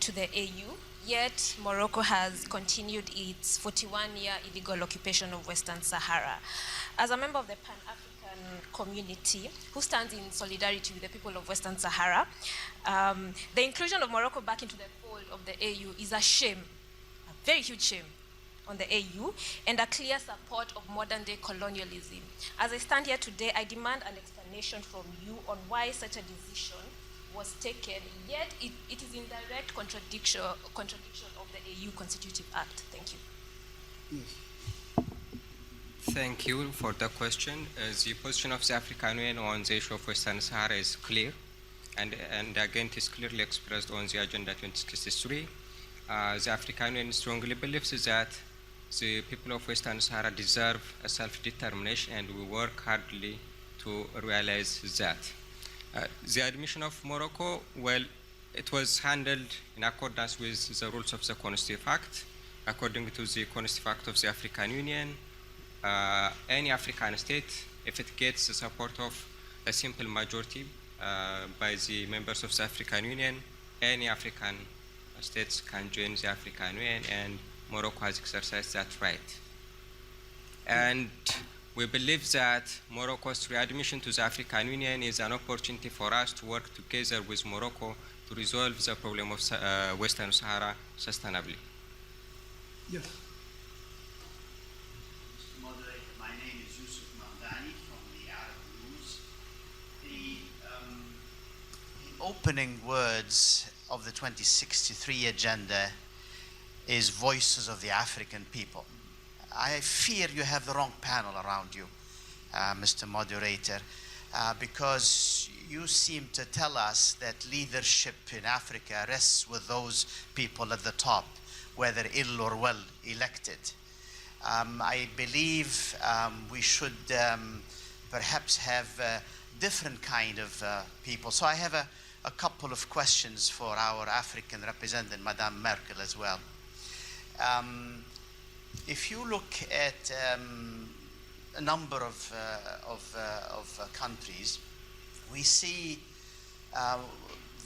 S9: to the AU. Yet, Morocco has continued its 41-year illegal occupation of Western Sahara. As a member of the Pan-African community who stands in solidarity with the people of Western Sahara, the inclusion of Morocco back into the fold of the AU is a shame, a very huge shame on the AU, and a clear support of modern-day colonialism. As I stand here today, I demand an explanation from you on why such a decision was taken, yet it is in direct contradiction of the AU Constitutive Act. Thank you.
S3: Yes.
S4: Thank you for the question. The position of the African Union on the issue of Western Sahara is clear, and again it is clearly expressed on the Agenda 2063. The African Union strongly believes that the people of Western Sahara deserve a self-determination, and we work hardly to realize that. The admission of Morocco, well, it was handled in accordance with the rules of the Constitutive Act. According to the Constitutive Act of the African Union, any African state, if it gets the support of a simple majority by the members of the African Union, any African states can join the African Union, and Morocco has exercised that right. And we believe that Morocco's readmission to the African Union is an opportunity for us to work together with Morocco to resolve the problem of Western Sahara sustainably.
S3: Yes.
S13: Mr. Moderator, my name is Yusuf Mamdani from the Arab News. The opening words of the 2063 agenda is voices of the African people. I fear you have the wrong panel around you, Mr. Moderator, because you seem to tell us that leadership in Africa rests with those people at the top, whether ill or well elected. I believe we should perhaps have a different kind of people. So I have a couple of questions for our African representative, Madame Merkel, as well. If you look at a number of countries, we see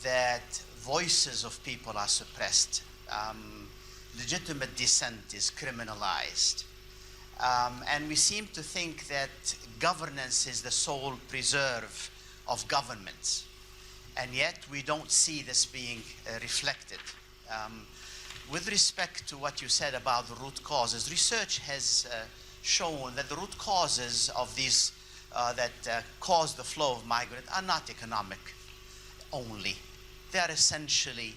S13: that voices of people are suppressed. Legitimate dissent is criminalized. And we seem to think that governance is the sole preserve of governments. And yet we don't see this being reflected. with respect to what you said about the root causes, research has shown that the root causes of these that cause the flow of migrants are not economic only. They are essentially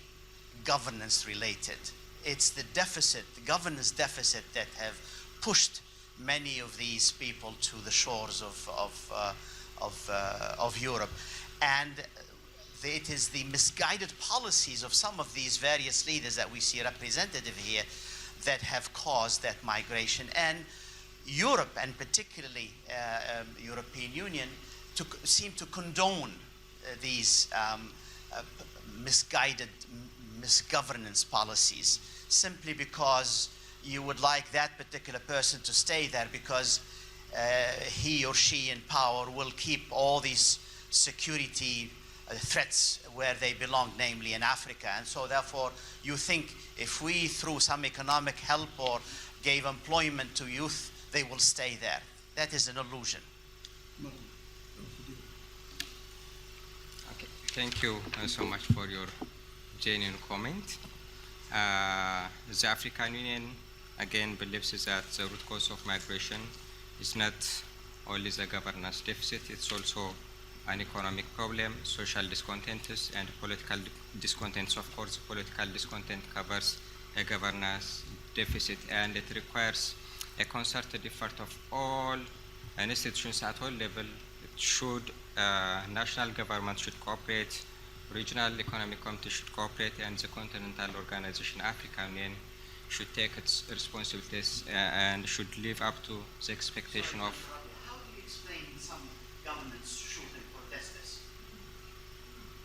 S13: governance related. It's the deficit, the governance deficit, that have pushed many of these people to the shores of Europe. And it is the misguided policies of some of these various leaders that we see representative here that have caused that migration. And Europe, and particularly European Union, seem to condone these misguided misgovernance policies, simply because you would like that particular person to stay there because he or she in power will keep all these security threats where they belong, namely in Africa. And so therefore you think if we, through some economic help or gave employment to youth, they will stay there. That is an illusion.
S4: Okay, thank you so much for your genuine comment. The African Union again believes that the root cause of migration is not only the governance deficit, it's also an economic problem, social discontents, and political discontents. Of course, political discontent covers a governance deficit, and it requires a concerted effort of all institutions at all levels. National government should cooperate, regional economic committee should cooperate, and the continental organization African Union should take its responsibilities and should live up to the expectation of.
S13: How do you explain some governments shooting protesters?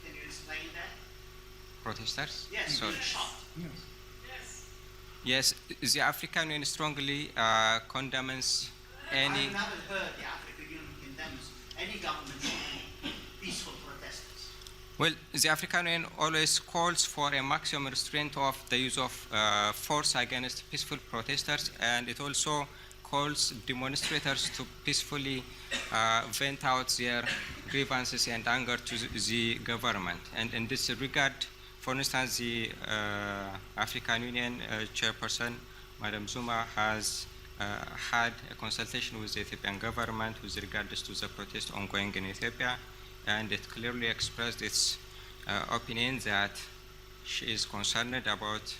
S13: Can you explain that?
S4: Protesters?
S13: Yes,
S4: So,
S13: being shot.
S4: yes, the African Union strongly condemns
S13: I
S4: any.
S13: haven't heard the African Union condemns any government shooting peaceful protesters.
S4: Well, the African Union always calls for a maximum restraint of the use of force against peaceful protesters, and it also calls demonstrators to peacefully vent out their grievances and anger to the government. And in this regard, for instance, the African Union chairperson, Madam Zuma, has had a consultation with the Ethiopian government with regards to the protest ongoing in Ethiopia, and it clearly expressed its opinion that she is concerned about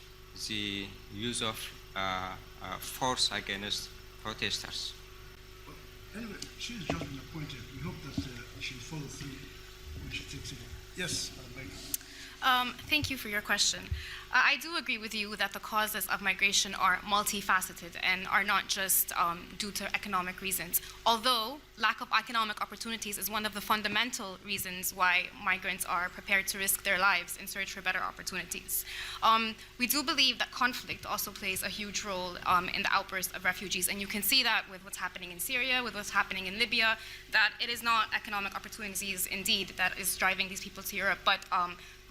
S4: the use of force against protesters.
S3: Well, anyway, she's just been appointed. We hope that she'll follow through when she takes it. Yes, Madam Baker.
S6: Thank you for your question. I do agree with you that the causes of migration are multifaceted and are not just due to economic reasons. Although lack of economic opportunities is one of the fundamental reasons why migrants are prepared to risk their lives in search for better opportunities. We do believe that conflict also plays a huge role in the outburst of refugees, and you can see that with what's happening in Syria, with what's happening in Libya, that it is not economic opportunities indeed that is driving these people to Europe, but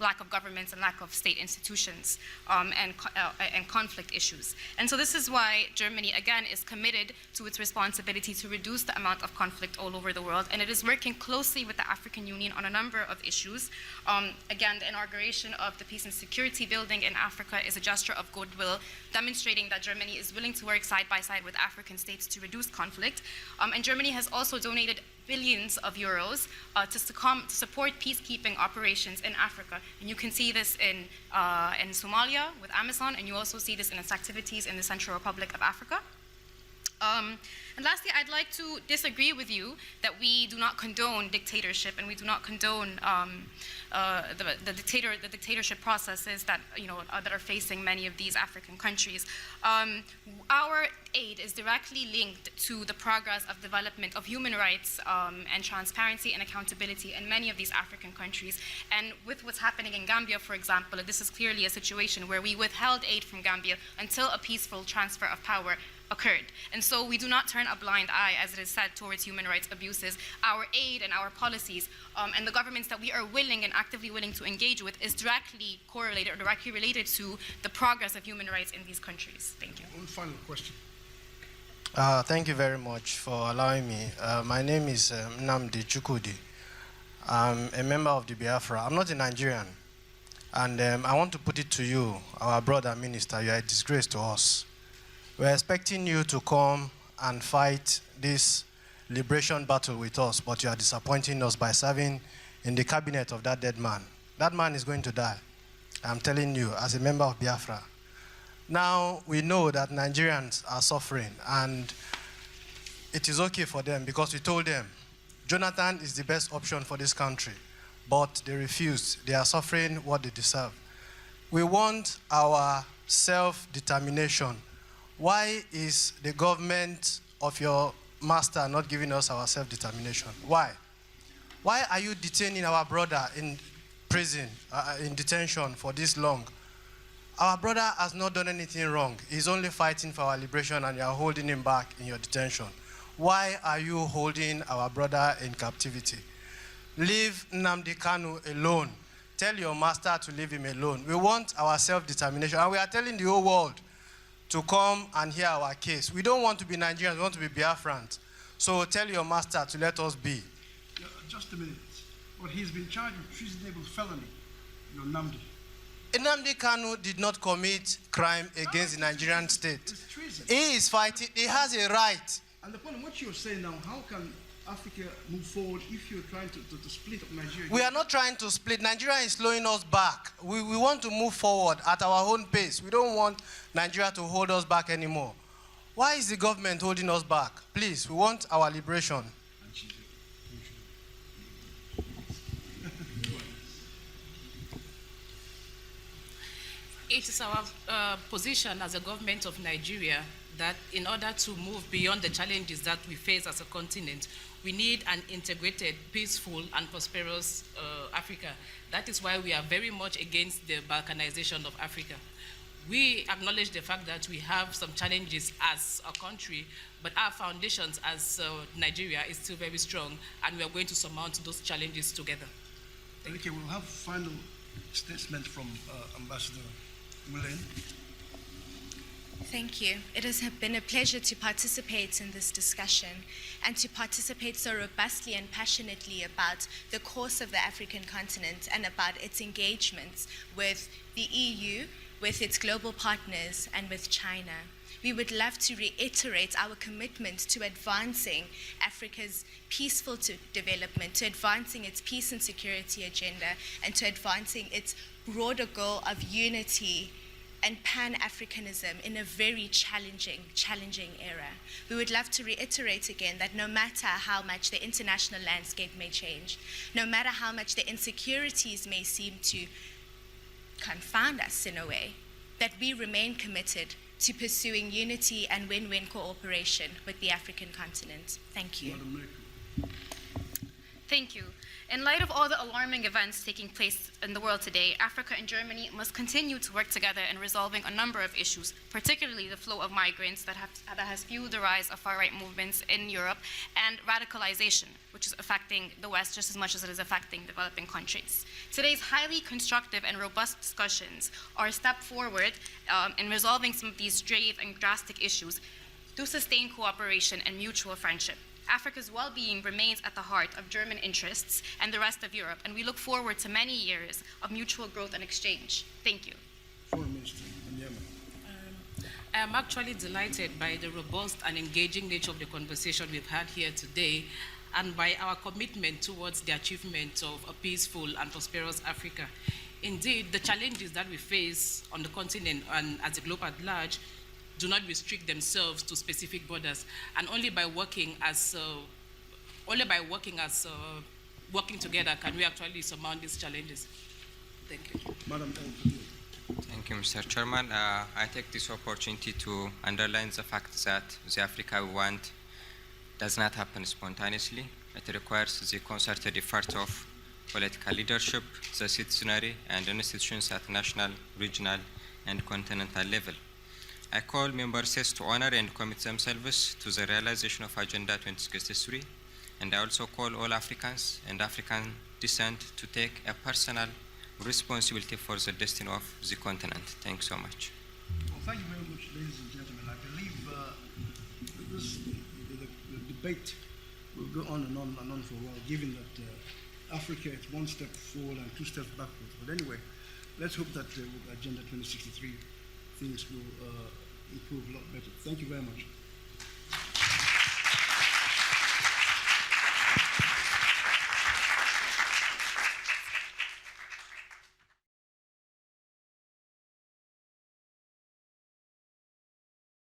S6: lack of governments and lack of state institutions and conflict issues. And so this is why Germany, again, is committed to its responsibility to reduce the amount of conflict all over the world, and it is working closely with the African Union on a number of issues. Again, the inauguration of the Peace and Security Building in Africa is a gesture of goodwill, demonstrating that Germany is willing to work side by side with African states to reduce conflict. And Germany has also donated billions of euros to support peacekeeping operations in Africa. And you can see this in Somalia with Amazon, and you also see this in its activities in the Central Republic of Africa. And lastly, I'd like to disagree with you that we do not condone dictatorship and we do not condone the dictatorship processes that that are facing many of these African countries. Our aid is directly linked to the progress of development of human rights and transparency and accountability in many of these African countries. And with what's happening in Gambia, for example, this is clearly a situation where we withheld aid from Gambia until a peaceful transfer of power occurred. And so we do not turn a blind eye, as it is said, towards human rights abuses. Our aid and our policies and the governments that we are willing and actively willing to engage with is directly correlated or directly related to the progress of human rights in these countries. Thank you.
S3: One final question.
S14: Thank you very much for allowing me. My name is Nnamdi Chukwudi. I'm a member of the Biafra. I'm not a Nigerian. And I want to put it to you, our brother minister, you are a disgrace to us. We're expecting you to come and fight this liberation battle with us, but you are disappointing us by serving in the cabinet of that dead man. That man is going to die, I'm telling you, as a member of Biafra. Now we know that Nigerians are suffering, and it is okay for them because we told them Jonathan is the best option for this country, but they refused. They are suffering what they deserve. We want our self-determination. Why is the government of your master not giving us our self-determination? Why? Why are you detaining our brother in prison, in detention for this long? Our brother has not done anything wrong. He's only fighting for our liberation, and you are holding him back in your detention. Why are you holding our brother in captivity? Leave Nnamdi Kanu alone. Tell your master to leave him alone. We want our self-determination, and we are telling the whole world to come and hear our case. We don't want to be Nigerians, we want to be Biafrans. So tell your master to let us be.
S3: Just a minute. But he's been charged with treasonable felony, your Nnamdi.
S14: Nnamdi Kanu did not commit crime against the Nigerian state.
S3: It's treason.
S14: He is fighting, he has a right.
S3: And the point of what you're saying now, how can Africa move forward if you're trying to split up Nigeria?
S14: We are not trying to split. Nigeria is slowing us back. We want to move forward at our own pace. We don't want Nigeria to hold us back anymore. Why is the government holding us back? Please, we want our liberation.
S5: It is our position as a government of Nigeria that in order to move beyond the challenges that we face as a continent, we need an integrated, peaceful, and prosperous Africa. That is why we are very much against the balkanization of Africa. We acknowledge the fact that we have some challenges as a country, but our foundations as Nigeria is still very strong, and we are going to surmount those challenges together.
S3: Okay, we'll have final statement from Ambassador Mulen.
S7: Thank you. It has been a pleasure to participate in this discussion and to participate so robustly and passionately about the course of the African continent and about its engagements with the EU, with its global partners, and with China. We would love to reiterate our commitment to advancing Africa's peaceful development, to advancing its peace and security agenda, and to advancing its broader goal of unity and Pan-Africanism in a very challenging era. We would love to reiterate again that no matter how much the international landscape may change, no matter how much the insecurities may seem to confound us in a way, that we remain committed to pursuing unity and win-win cooperation with the African continent. Thank you.
S6: Thank you. In light of all the alarming events taking place in the world today, Africa and Germany must continue to work together in resolving a number of issues, particularly the flow of migrants that has fueled the rise of far-right movements in Europe and radicalization, which is affecting the West just as much as it is affecting developing countries. Today's highly constructive and robust discussions are a step forward in resolving some of these grave and drastic issues through sustained cooperation and mutual friendship. Africa's well-being remains at the heart of German interests and the rest of Europe, and we look forward to many years of mutual growth and exchange. Thank you.
S3: Foreign Minister Onyema.
S5: I am actually delighted by the robust and engaging nature of the conversation we've had here today, and by our commitment towards the achievement of a peaceful and prosperous Africa. Indeed, the challenges that we face on the continent and as a globe at large do not restrict themselves to specific borders, and only by working together can we actually surmount these challenges. Thank you.
S3: Madam.
S4: Thank you, Mr. Chairman. I take this opportunity to underline the fact that the Africa we want does not happen spontaneously. It requires the concerted effort of political leadership, the citizenry, and institutions at national, regional, and continental level. I call member states to honor and commit themselves to the realization of Agenda 2063, and I also call all Africans and African descent to take a personal responsibility for the destiny of the continent. Thanks so much.
S3: Well, thank you very much, ladies and gentlemen. I believe the debate will go on and on for a while, given that Africa is one step forward and two steps backwards. But anyway, let's hope that with Agenda 2063, things will improve a lot better. Thank you very much.